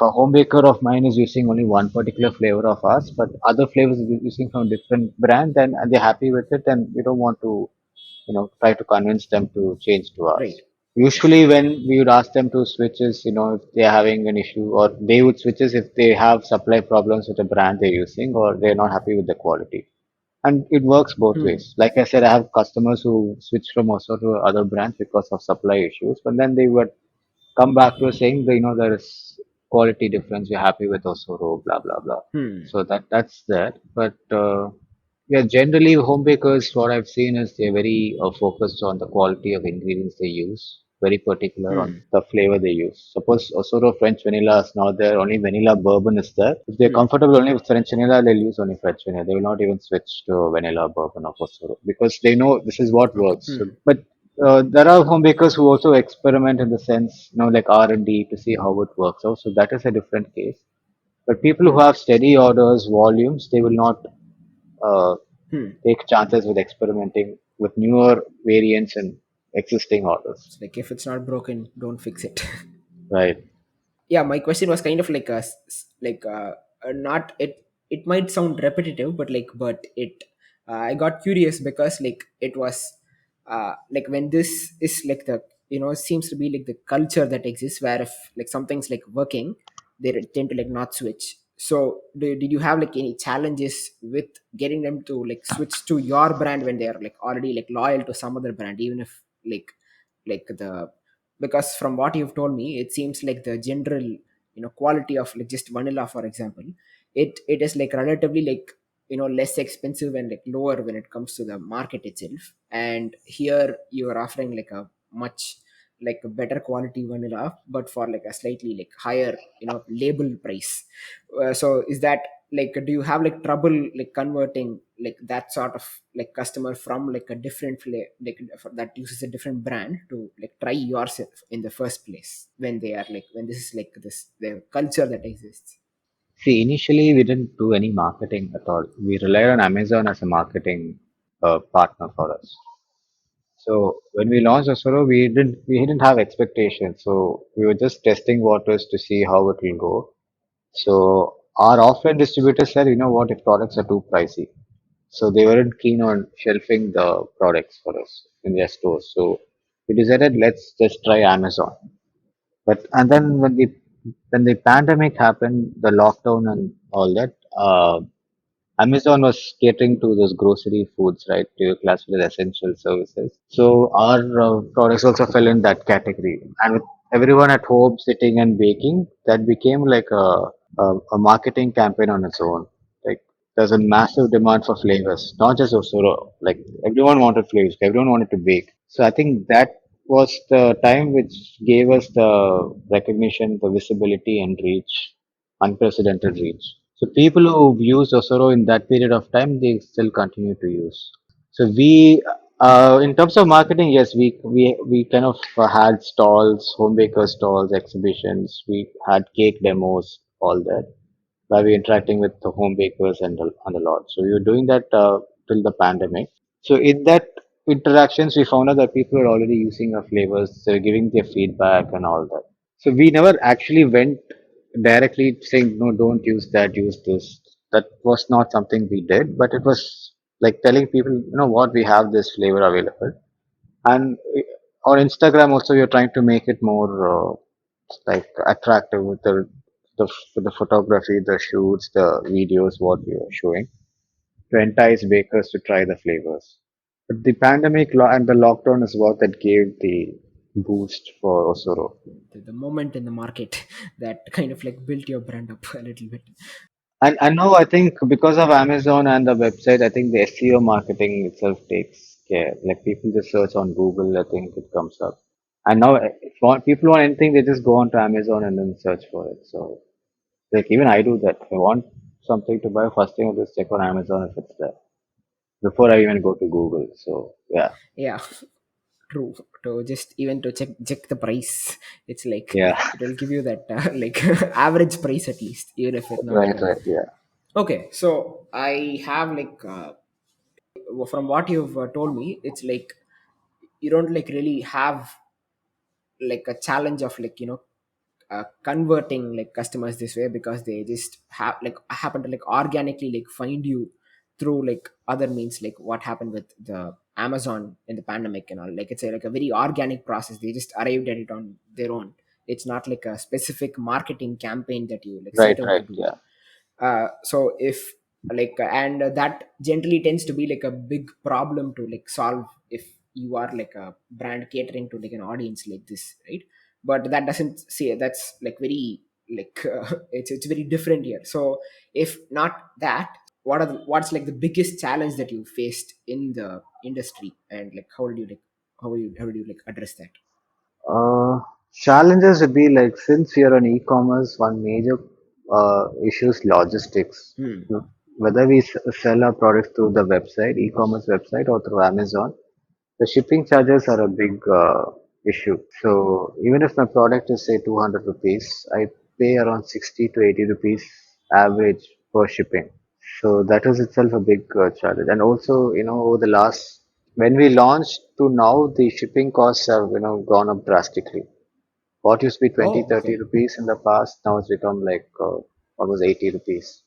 a home baker of mine is using only one particular flavor of ours, but other flavors is using from different brand, then and they're happy with it, then we don't want to, try to convince them to change to Right. ours. Usually, when we would ask them to switch is, if they're having an issue, or they would switch is if they have supply problems with the brand they're using, or they're not happy with the quality. And it works both ways. Like I said, I have customers who switch from also to other brands because of supply issues, but then they would come back to us saying that, there is quality difference. We're happy with Osoro, blah blah blah. So that's that. But yeah, generally home bakers, what I've seen is they're very focused on the quality of ingredients they use. Very particular on the flavor they use. Suppose Osoro French vanilla is not there, only vanilla bourbon is there. If they're comfortable only with French vanilla, they'll use only French vanilla. They will not even switch to vanilla bourbon of Osoro because they know this is what works. So, but There are home bakers who also experiment in the sense, like R&D to see how it works out. So that is a different case. But people who Hmm. have steady orders, volumes, they will not uh, Hmm. take chances with experimenting with newer variants and existing orders. It's like if it's not broken, don't fix it. Right. Yeah, my question was kind of like not it. It might sound repetitive, but it. I got curious because like it was like when this is like the seems to be like the culture that exists where if like something's like working, they tend to like not switch. So did you have like any challenges with getting them to like switch to your brand when they are like already like loyal to some other brand, even if the because from what you've told me it seems like the general quality of like just vanilla, for example, it is like relatively like less expensive and like lower when it comes to the market itself, and here you are offering like a much like a better quality vanilla but for like a slightly like higher label price. So is that like do you have like trouble like converting like that sort of like customer from like a different like that uses a different brand to like try yourself in the first place when they are like when this is like this the culture that exists? See, initially we didn't do any marketing at all. We relied on Amazon as a marketing partner for us. So when we launched Ossoro, we didn't have expectations. So we were just testing waters to see how it will go. So our offline distributors said, you know what, if products are too pricey, so they weren't keen on shelving the products for us in their stores. So we decided let's just try Amazon. But and then when the pandemic happened, the lockdown and all that, Amazon was catering to those grocery foods, right? To classified as essential services. So our products also fell in that category. And with everyone at home sitting and baking, that became like a marketing campaign on its own. Like there's a massive demand for flavors, not just Osoro. Like everyone wanted flavors, everyone wanted to bake. So I think that was the time which gave us the recognition, the visibility and reach, unprecedented reach. So people who used Osoro in that period of time, they still continue to use. So in terms of marketing, yes, we kind of had stalls, home baker stalls, exhibitions. We had cake demos, all that, where we interacting with the home bakers and a lot. So we were doing that till the pandemic. So in that interactions, we found out that people were already using our flavors, so giving their feedback and all that. So we never actually went directly saying, no, don't use that, use this. That was not something we did, but it was like telling people, you know what, we have this flavor available. And on Instagram also, you're trying to make it more like attractive with the photography, the shoots, the videos, what we are showing to entice bakers to try the flavors. But the pandemic and the lockdown is what that gave the boost for Osoro. The moment in the market that kind of like built your brand up a little bit. And now I think because of Amazon and the website, I think the SEO marketing itself takes care. Like people just search on Google, I think it comes up. And now if people want anything, they just go on to Amazon and then search for it. So like even I do that. If I want something to buy, first thing I just check on Amazon if it's there before I even go to Google. So yeah, Yeah, true. To just even to check the price, it's like yeah, it will give you that like average price at least, even if it's not. right, right, yeah. Okay, so I have like from what you've told me, it's like you don't like really have like a challenge of like converting like customers this way because they just have like happen to like organically like find you through like other means, like what happened with the Amazon in the pandemic and all. Like it's like a very organic process, they just arrived at it on their own. It's not like a specific marketing campaign that you like Right, set out to right, do. yeah. So if like and that generally tends to be like a big problem to like solve if you are like a brand catering to like an audience like this, right? But that doesn't say that's like very like it's very different here. So if not that, what are what's like the biggest challenge that you faced in the industry, and like how did you like how would you like address that? Uh, Challenges would be like since we are on e-commerce, one major issue is logistics. Hmm. Whether we sell our products through the website, e-commerce website, or through Amazon, The shipping charges are a big issue. So even if my product is say 200 rupees, I pay around 60 to 80 rupees average for shipping. So that is itself a big challenge. And also, over the last, when we launched to now, the shipping costs have, gone up drastically. What used to be 20, Oh, 30 okay. rupees in the past, now it's become like almost 80 rupees.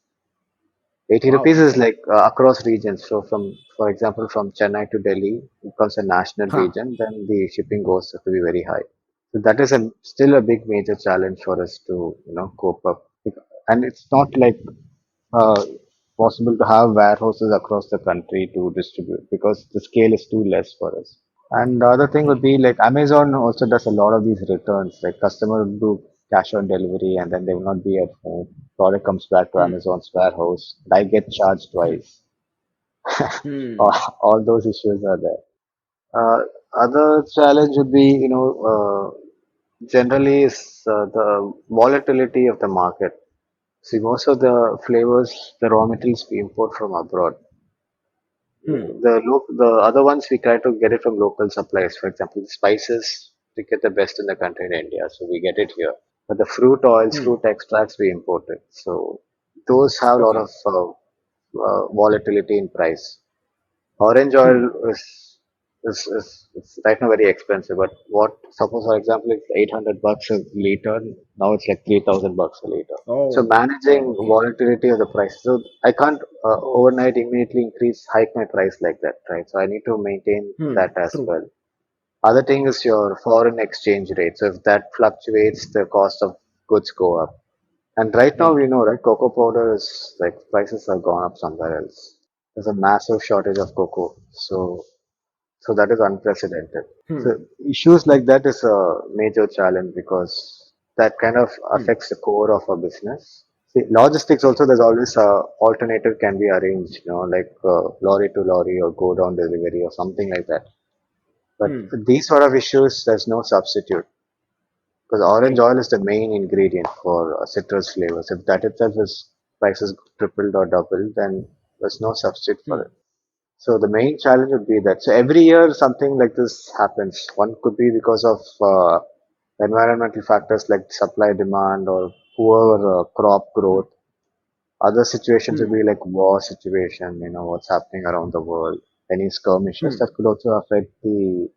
80 Wow, rupees is okay. like across regions. So for example, from Chennai to Delhi becomes a national Huh. region, then the shipping goes to be very high. So that is still a big major challenge for us to, cope up. And it's not like uh, possible to have warehouses across the country to distribute because the scale is too less for us. And the other thing would Right. be like Amazon also does a lot of these returns. Like customer will do cash on delivery and then they will not be at home. Product comes back to Hmm. Amazon's warehouse. I get charged twice. all, Hmm. all those issues are there. Other challenge would be, generally is the volatility of the market. See, most of the flavors, the raw materials we import from abroad. Hmm. The other ones we try to get it from local suppliers. For example, spices we get the best in the country in India, so we get it here. But the fruit oils, Hmm. fruit extracts we import it. So those have a lot Okay. of volatility in price. Orange Hmm. oil is right now very expensive, but what suppose for example it's 800 bucks a liter, now it's like 3,000 bucks a liter. So Oh. managing Oh, okay. volatility of the price. So I can't overnight immediately hike my price like that, right? So I need to maintain Hmm. that as True. well. Other thing is your foreign exchange rate. So if that fluctuates, the cost of goods go up. And right now, Right. right, cocoa powder is like prices have gone up somewhere else. There's a massive shortage of cocoa. So that is unprecedented. Hmm. So issues like that is a major challenge because that kind of Hmm. affects the core of a business. See, logistics Right. also there's always a alternative can be arranged, like lorry to lorry or go down delivery or something like that. But Hmm. for these sort of issues, there's no substitute because orange Right. oil is the main ingredient for citrus flavors. If that itself is prices tripled or doubled, then there's no substitute for Hmm. it. So the main challenge would be that. So every year something like this happens. One could be because of environmental factors like supply demand or poor crop Hmm. growth. Other situations would Hmm. be like war situation, what's happening around the world, any skirmishes Hmm. that could also affect the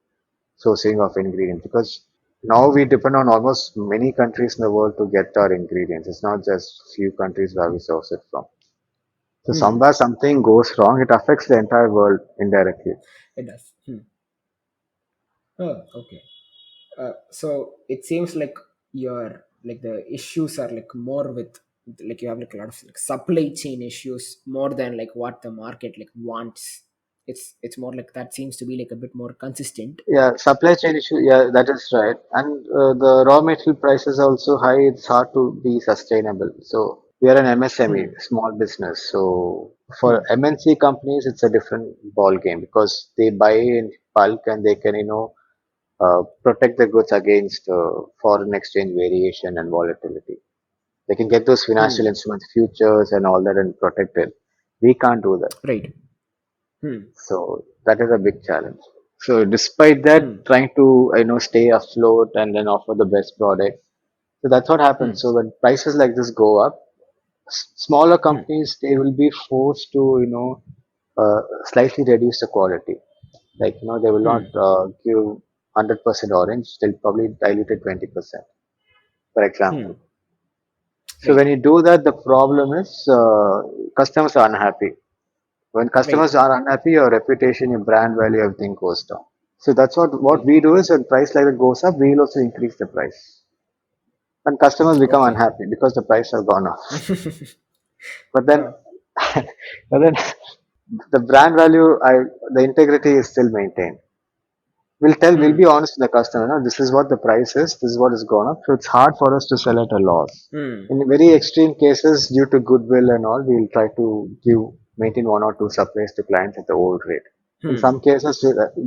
sourcing of ingredients because now we depend on almost many countries in the world to get our ingredients. It's not just few countries where we source it from. So Hmm. somewhere something goes wrong, it affects the entire world indirectly. It does. Hmm. Oh, okay. So it seems like your like the issues are like more with like you have like a lot of like supply chain issues more than like what the market like wants. It's more like that seems to be like a bit more consistent. Yeah, supply chain issue. Yeah, that is right. And the raw material prices are also high. It's hard to be sustainable. So we are an MSME, Hmm. small business. So for Hmm. MNC companies, it's a different ball game because they buy in bulk and they can, protect the goods against foreign exchange variation and volatility. They can get those financial Hmm. instruments, futures, and all that, and protect it. We can't do that. Right. Hmm. So that is a big challenge. So despite that, Hmm. trying to stay afloat and then offer the best product. So that's what Hmm. happens. So when prices like this go up, smaller Hmm. companies they will be forced to slightly reduce the quality. Like they will not Hmm. give 100% orange. They'll probably dilute it 20%, for Hmm. example. So Right. when you do that, the problem is customers are unhappy. When Right. customers are unhappy, your reputation, your brand value, everything goes down. So that's what Right. we do is when price like that goes up, we will also increase the price. And customers become Okay. unhappy because the price has gone up. But then, uh, but then the brand value, the integrity is still maintained. We'll be hmm. honest with the customer. No, this is what the price is. This is what has gone up. So it's hard for us to sell at a loss. Hmm. In very extreme cases, due to goodwill and all, we'll try to maintain one or two supplies to clients at the old rate. In Hmm. some cases,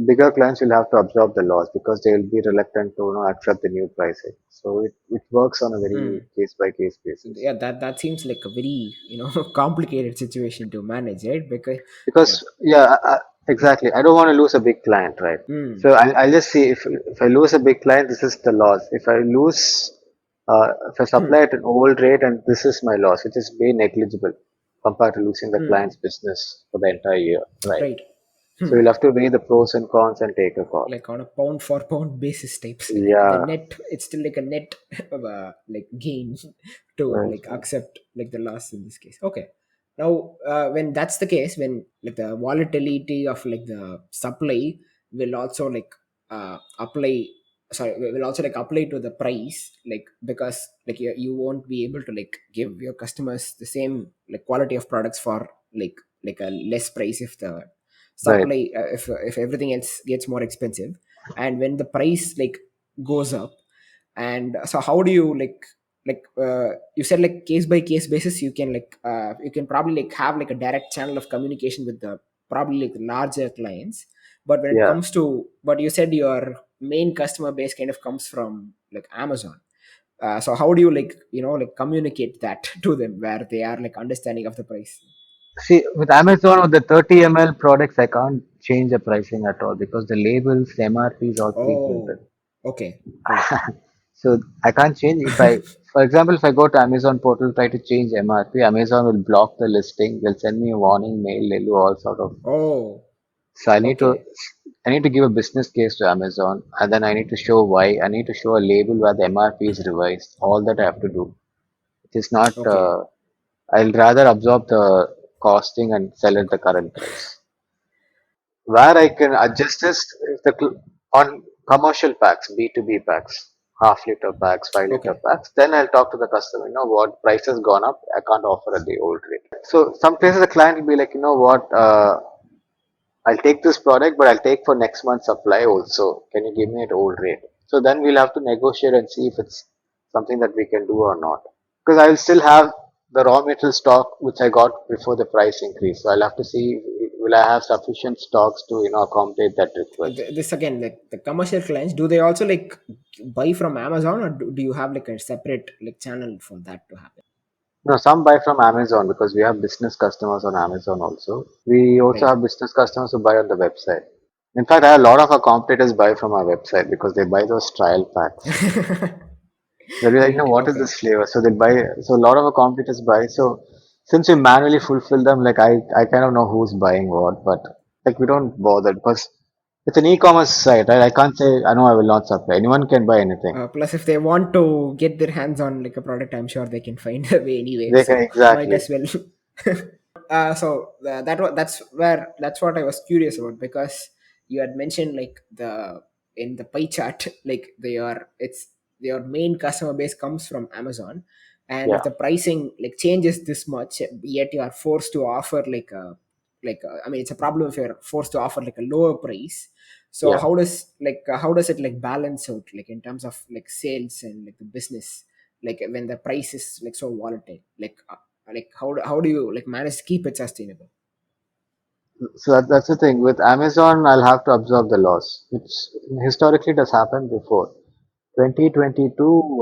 bigger clients will have to absorb the loss because they will be reluctant to accept the new pricing. So it works on a very Hmm. case by case basis. Yeah, that seems like a very complicated situation to manage, right? Because yeah. Because yeah, Exactly. I don't want to lose a big client, right? Hmm. So I'll just see if I lose a big client, this is the loss. If I supply at an old rate and this is my loss, which is very negligible compared to losing the Hmm. client's business for the entire year, right? Right. So you'll have to weigh the pros and cons and take a call. Like on a pound for pound basis types, like the Yeah, net, it's still like a net like gain to right. like accept like the loss in this case. Okay, now when that's the case, when like the volatility of like the supply will also like apply, sorry, will also like apply to the price, like because like you won't be able to like give your customers the same like quality of products for like a less price if the Right. supply if everything else gets more expensive, and when the price like goes up. And so how do you you said like case by case basis you can you can probably like have like a direct channel of communication with the probably like larger clients, but when it Yeah. comes to, but you said your main customer base kind of comes from like Amazon. So how do you like communicate that to them where they are like understanding of the price? See, with Amazon with the 30 ml products, I can't change the pricing at all because the labels, the MRP is all pre-printed. Oh, okay, right. So I can't change if I, for example, if I go to Amazon portal, try to change MRP, Amazon will block the listing. They'll send me a warning mail. They'll do all sort of. Oh, So okay, I need to give a business case to Amazon, and then I need to show why. I need to show a label where the MRP is revised. All that I have to do. It is not. okay. I'll rather absorb the costing and sell at the current price. Where I can adjust is if on commercial packs, B2B packs, half-liter packs, 5-liter Okay. packs, then I'll talk to the customer. You know what, price has gone up. I can't offer at the old rate. So some places the client will be like, you know what, I'll take this product, but I'll take for next month's supply also. Can you give me at old rate? So then we'll have to negotiate and see if it's something that we can do or not. Because I'll still have the raw material stock which I got before the price increase. So I'll have to see will I have sufficient stocks to accommodate that request. This again, like the commercial clients, do they also like buy from Amazon, or do you have like a separate like channel for that to happen? No, some buy from Amazon because we have business customers on Amazon also. We also Right. have business customers who buy on the website. In fact, a lot of our competitors buy from our website because they buy those trial packs. They'll be like, Right. what is Okay. this flavor? So they'll buy. So a lot of our competitors buy. So since we manually fulfill them, like I kind of know who's buying what, but like we don't bother because it's an e-commerce site, right? I can't say I know I will not supply. Anyone can buy anything. Plus, if they want to get their hands on like a product, I'm sure they can find a way anyway. They can So might exactly. as well. That's what I was curious about, because you had mentioned like the in the pie chart like their main customer base comes from Amazon, and if Yeah, the pricing like changes this much, yet you are forced to offer I mean, it's a problem if you're forced to offer like a lower price. So yeah. how does it like balance out like in terms of like sales and like the business, like when the price is like so volatile, like how do you like manage to keep it sustainable? So that's the thing. With Amazon, I'll have to absorb the loss, which historically does happen before. 2022,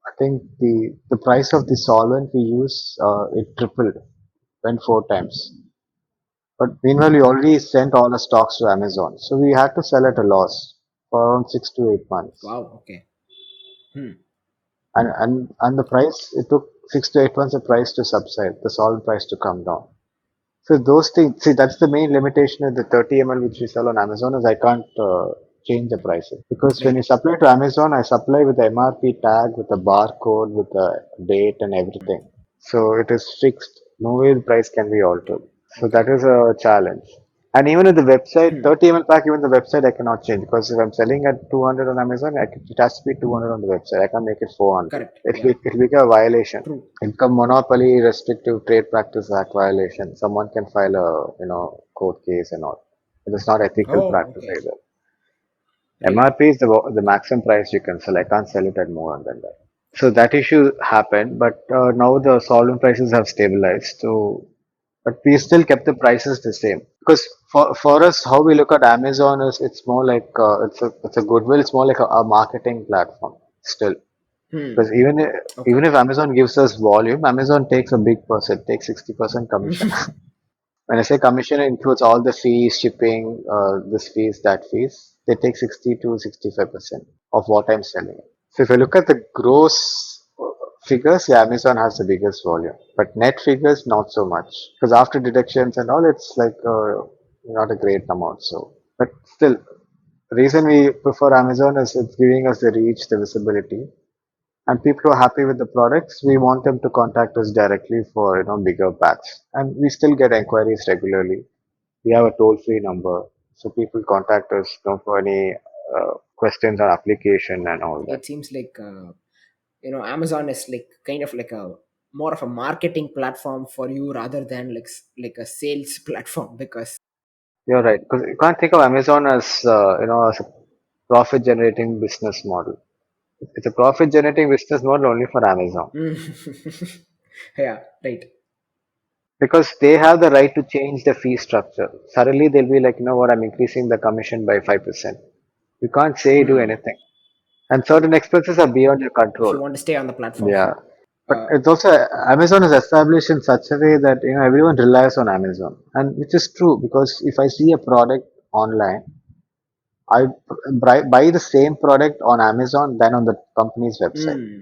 I think the price of the solvent we use it tripled, went 4 times. But meanwhile, we already sent all the stocks to Amazon, so we had to sell at a loss for around 6 to 8 months. Wow, okay. Hmm. And the price it took 6 to 8 months the price to subside, the solvent price to come down. So those things, see, that's the main limitation with the 30 ml which we sell on Amazon is I can't change the pricing because when Right. you supply to Amazon, I supply with the MRP tag, with the barcode, with the date and everything. So it is fixed. No way the price can be altered. So that Okay. is a challenge. And even at the website, Hmm. 30 ml pack, even the website I cannot change because if I'm selling at 200 on Amazon, it has to be 200 on the website. I can't make it 400. Correct, yeah. It'll become a violation. True. Income Monopoly Restrictive Trade Practice Act violation. Someone can file a court case and all. It is not ethical Oh, practice okay. either. Right. MRP is the maximum price you can sell. I can't sell it at more than that. So that issue happened, but now the solvent prices have stabilized. So, but we still kept the prices the same because for us, how we look at Amazon is it's more like it's a goodwill. It's more like a marketing platform still. Hmm. Because even Okay. if Amazon gives us volume, Amazon takes a big percent, takes 60% commission. When I say commission, it includes all the fees, shipping, this fees, that fees. They take 60 to 65% of what I'm selling. So if you look at the gross figures, yeah, Amazon has the biggest volume, but net figures not so much because after deductions and all, it's like not a great amount. So, but still, the reason we prefer Amazon is it's giving us the reach, the visibility, and people who are happy with the products, we want them to contact us directly for bigger packs, and we still get inquiries regularly. We have a toll-free number, so people contact us for any questions on application and all that. It seems like Amazon is like kind of like a more of a marketing platform for you rather than like a sales platform because You're right, because you can't think of Amazon as as a profit-generating business model. It's a profit-generating business model only for Amazon yeah, right. because they have the right to change the fee structure. Suddenly they'll be like, you know what, I'm increasing the commission by 5%. You can't say do Hmm. anything. And certain expenses are beyond your If control. you want to stay on the platform. Yeah. But uh, it's also Amazon is established in such a way that everyone relies on Amazon, and which is true because if I see a product online, I buy the same product on Amazon than on the company's website, hmm.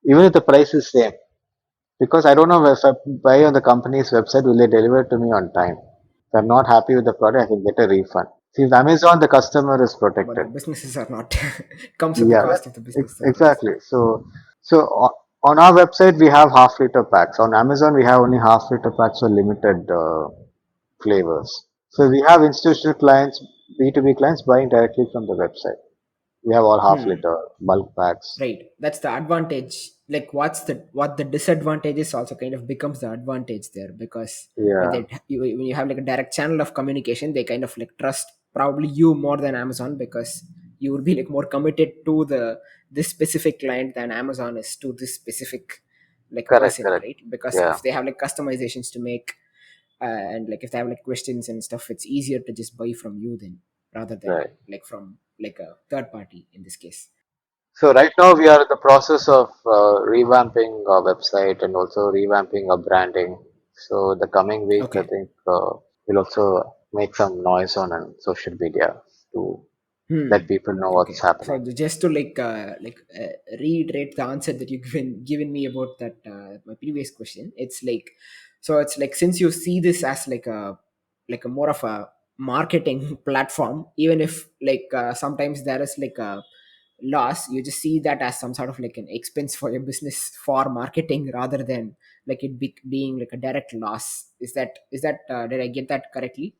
even if the price is same. Because I don't know if I buy on the company's website, will they deliver it to me on time? If I'm not happy with the product, I can get a refund. See, with Amazon, the customer is But protected. the businesses are not. It comes at the Yeah, cost of the business sometimes. exactly. So on our website we have half liter packs. On Amazon we have only half liter packs for limited flavors. So we have institutional clients, B2B clients buying directly from the website. We have all half Hmm. liter bulk packs. Right, that's the advantage. Like what the disadvantage is also kind of becomes the advantage there because Yeah, when you have like a direct channel of communication, they kind of like trust probably you more than Amazon because you will be like more committed to the this specific client than Amazon is to this specific like correct, person, correct. right? Because Yeah, if they have like customizations to make and like if they have like questions and stuff, it's easier to just buy from you then rather than right. like from like a third party in this case. So right now we are in the process of revamping our website and also revamping our branding. So the coming week, I Okay. think we'll also make some noise on social media to Hmm. let people know what's Okay. So happening. just to reiterate the answer that you given me about that my previous question, it's like so it's like since you see this as like a more of a marketing platform, even if like sometimes there is like a loss, you just see that as some sort of like an expense for your business for marketing rather than like being like a direct loss. Is that did I get that correctly?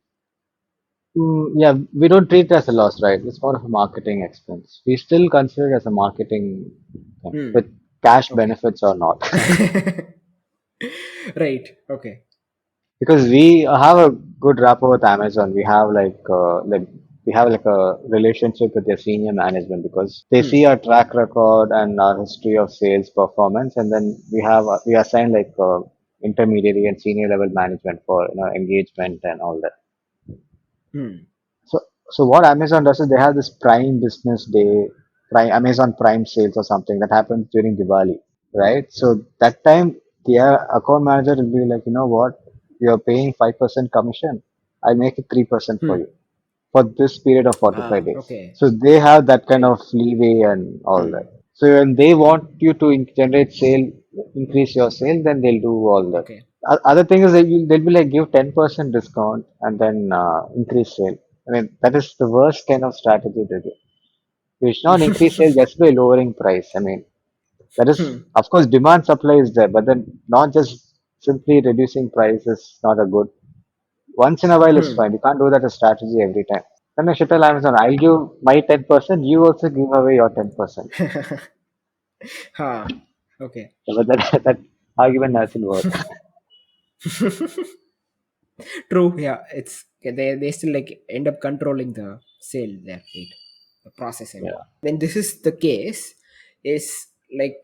Yeah, we don't treat it as a loss, right? It's more of a marketing expense. We still consider it as a marketing thing, Hmm. with cash Okay. benefits or not. Right. Okay. Because we have a good rapport with Amazon. We have like a relationship with their senior management because they Hmm. see our track record and our history of sales performance, and then we assign like intermediary and senior level management for engagement and all that. Hmm. So, so what Amazon does is they have this Prime Business Day, Amazon Prime sales or something that happens during Diwali, right? So that time, the account manager will be like, you know what, you're paying 5% commission. I'll make it 3% for Hmm. you for this period of 45 Ah. days. Okay. So they have that kind Right. of leeway and all that. Hmm. So when they want you to generate sale, increase your sale, then they'll do all that. Okay. Other thing is that they'll be like give 10% discount and then increase sale. I mean, that is the worst kind of strategy to do. You should not increase sale just by lowering price. I mean, that is, Hmm. of course, demand supply is there, but then not just simply reducing price is not a good. Once in a while is Hmm. fine. You can't do that as strategy every time. Then I should tell Amazon, I'll give my 10%, you also give away your 10%. Ha. Okay. But that argument doesn't work. True. Yeah. It's they still like end up controlling the sale there, right? The process. I mean, Yeah. when this is the case, is like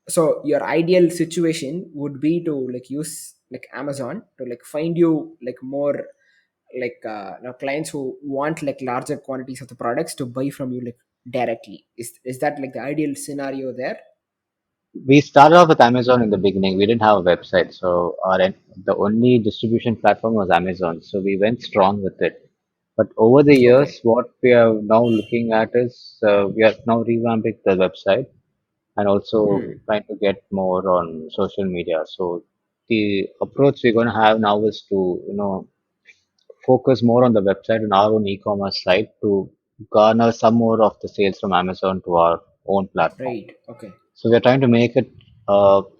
so your ideal situation would be to like use like Amazon to like find you like more like clients who want like larger quantities of the products to buy from you like directly. Is that like the ideal scenario there? We started off with Amazon in the beginning. We didn't have a website, so the only distribution platform was Amazon. So we went strong with it. But over the Okay. years, what we are now looking at is we are now revamping the website and also Hmm. trying to get more on social media. So the approach we're going to have now is to focus more on the website and our own e-commerce site to garner some more of the sales from Amazon to our own platform. Right. Okay. So we're trying to make it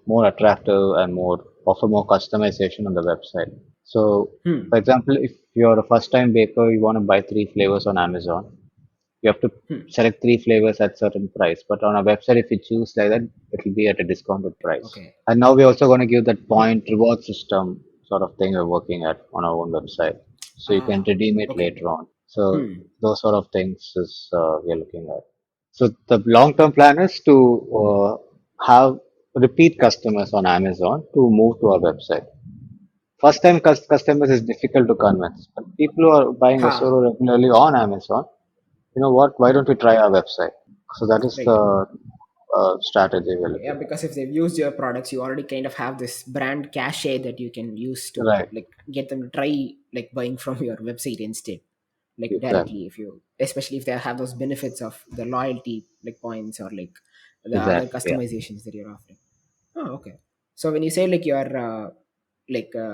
more attractive and more offer more customization on the website. So, Hmm. for example, if you're a first-time baker, you want to buy three flavors on Amazon, you have to Hmm. select three flavors at certain price. But on a website, if you choose like that, it will be at a discounted price. Okay. And now we're also going to give that Hmm. point reward system sort of thing we're working at on our own website, so you can Ah. redeem it Okay. later on. So Hmm. those sort of things is we're looking at. So the long-term plan is to have repeat customers on Amazon to move to our website. First-time customers is difficult to convince, but people who are buying Ha. Ossoro regularly on Amazon, you know what? Why don't we try our website? So that is Right. the strategy we're Okay. Yeah, looking at. because if they've used your products, you already kind of have this brand cachet that you can use to Right. like get them to try like buying from your website instead, like Exactly. directly. If you, especially if they have those benefits of the loyalty like points or like the other Exactly. Yeah. customizations that you're offering. Oh, okay. So when you say like you're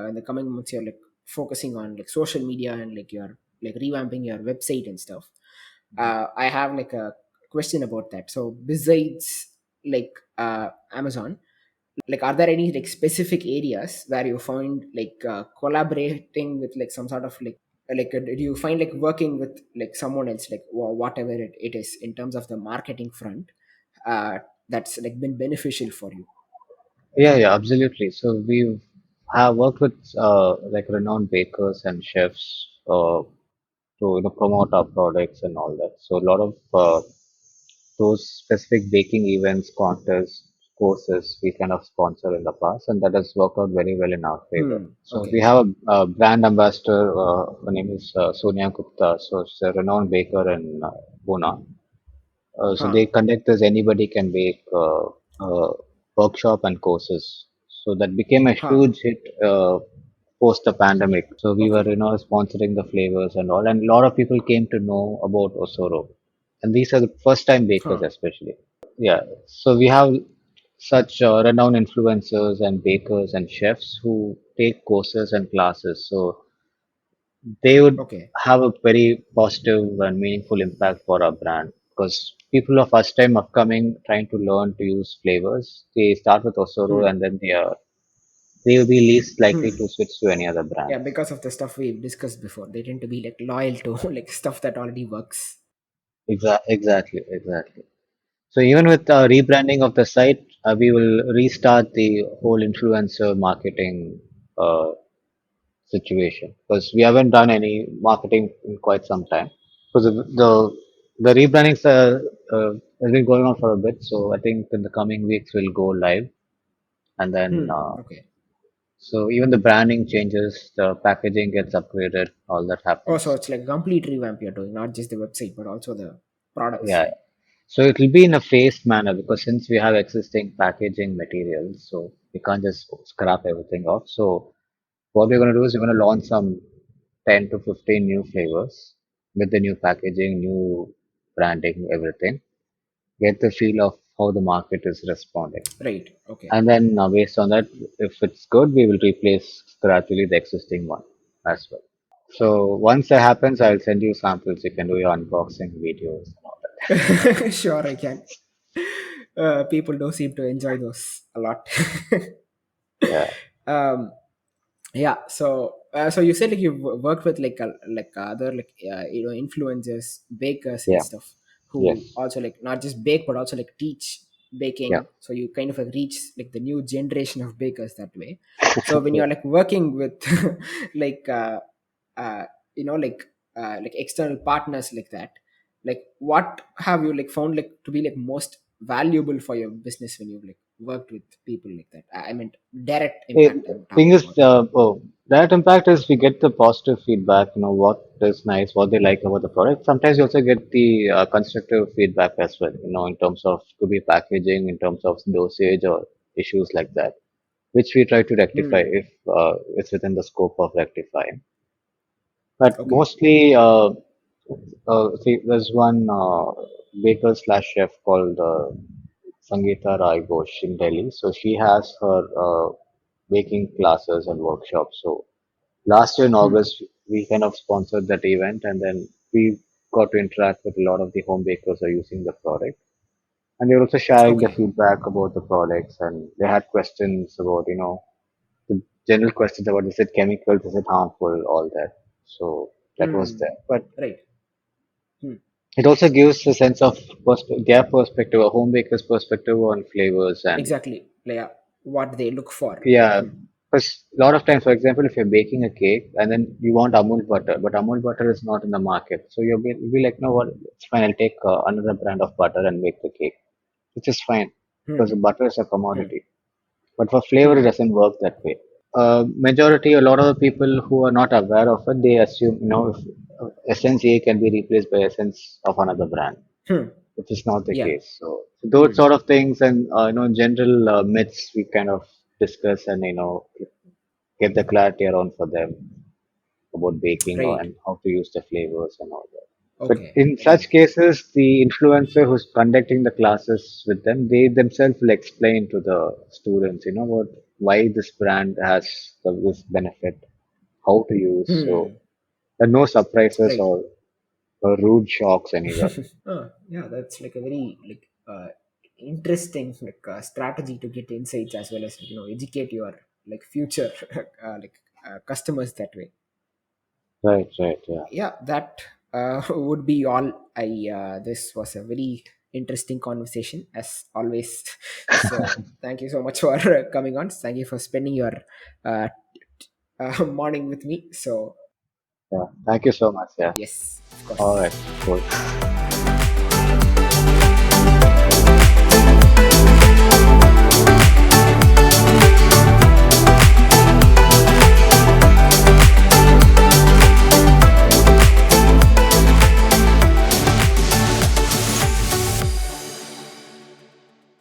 in the coming months you're like focusing on like social media and like you're like revamping your website and stuff, I have like a question about that. So besides like Amazon, like are there any like specific areas where you find like collaborating with like some sort of do you find like working with like someone else like whatever it is in terms of the marketing front, uh, that's like been beneficial for you? Yeah. Yeah. Absolutely. So we have worked with like renowned bakers and chefs to promote our products and all that. So a lot of those specific baking events, contests, courses we kind of sponsor in the past, and that has worked out very well in our favor. Hmm. So we Okay. have a brand ambassador. Her name is Sonia Gupta. So she's a renowned baker in Pune. So Huh. they conduct this anybody can bake workshop and courses. So that became a Huh. huge hit post the pandemic. So we were, Okay. sponsoring the flavors and all, and a lot of people came to know about Osoro. And these are the first time bakers, Huh. especially. Yeah. So we have such renowned influencers and bakers and chefs who take courses and classes. So they would Okay. have a very positive and meaningful impact for our brand because people are first time upcoming trying to learn to use flavors. They start with Osoro Hmm. and then they will be least likely Hmm. to switch to any other brand. Yeah, because of the stuff we've discussed before, they tend to be like loyal to like stuff that already works. Exactly. So even with rebranding of the site, we will restart the whole influencer marketing uh, situation because we haven't done any marketing in quite some time because the rebranding has been going on for a bit. So I think in the coming weeks we'll go live, and then Okay. so even the branding changes, the packaging gets upgraded, all that Oh, so happens. it's like complete revamp you're doing, not just the website, but also the products. Yeah. So it will be in a phased manner because since we have existing packaging materials, so we can't just scrap everything off. So what we're going to do is we're going to launch some 10 to 15 new flavors with the new packaging, new branding, everything. Get the feel of how the market is responding. Right. Okay. And then based on that, if it's good, we will replace gradually the existing one as well. So once that happens, I'll send you samples. You can do your unboxing videos and all that. Sure, I can. People do seem to enjoy those a lot. Yeah, um, yeah. So you said like you worked with like other like influencers, bakers and yeah, stuff yes, who also like not just bake but also like teach yeah. baking. So you kind of like reach like the new generation of bakers that way. So when you're like working with like uh, like external partners like that, like what have you like found like to be like most valuable for your business when you've like worked with people like that? I meant direct It, impact I'm thing talking is, about. That impact is we get the positive feedback, what is nice, what they like about the product. Sometimes you also get the constructive feedback as well, in terms of could be packaging, in terms of dosage or issues like that, which we try to rectify Hmm. if it's within the scope of rectifying. But Okay. mostly, see, there's one baker slash chef called Sangeeta Rai Ghosh in Delhi. So she has her baking classes and workshops. So last year in Hmm. August, we kind of sponsored that event, and then we got to interact with a lot of the home bakers who are using the product. And they're also sharing the Okay. feedback about the products, and they had questions about, the general questions about is it chemicals, is it harmful, all that. So that was Hmm. there. But Right. Hmm. it also gives a sense of their perspective, a home baker's perspective on flavors and Exactly. Like, what they look for. yeah, Hmm. because a lot of times, for example, if you're baking a cake and then you want Amul butter, but Amul butter is not in the market, so you'll be like, no, what? It's fine. I'll take another brand of butter and make the cake, which is fine because the Hmm. butter is a Hmm. commodity. But for flavor, it Hmm. doesn't work that way. Majority, a lot of the people who are not aware of it, they assume, if Essence A can be replaced by Essence of another brand, Hmm. which is not the Yeah. case. So those Hmm. sort of things and general myths we kind of discuss and get the clarity around for them about baking Right. and how to use the flavors and all that. But Okay. in such Right. cases, the influencer who's conducting the classes with them, they themselves will explain to the students, why this brand has this benefit, how to use. So Hmm. there are no surprises Right. or rude shocks anywhere. Yeah, that's like a very like interesting like strategy to get insights as well as educate your like future like customers that way. Right, right, yeah. Yeah, that would be all. I This was a very interesting conversation as always. So thank you so much for coming on. Thank you for spending your uh, morning with me. So Yeah. Thank you so much. Yeah. yes, of All course. right. Cool.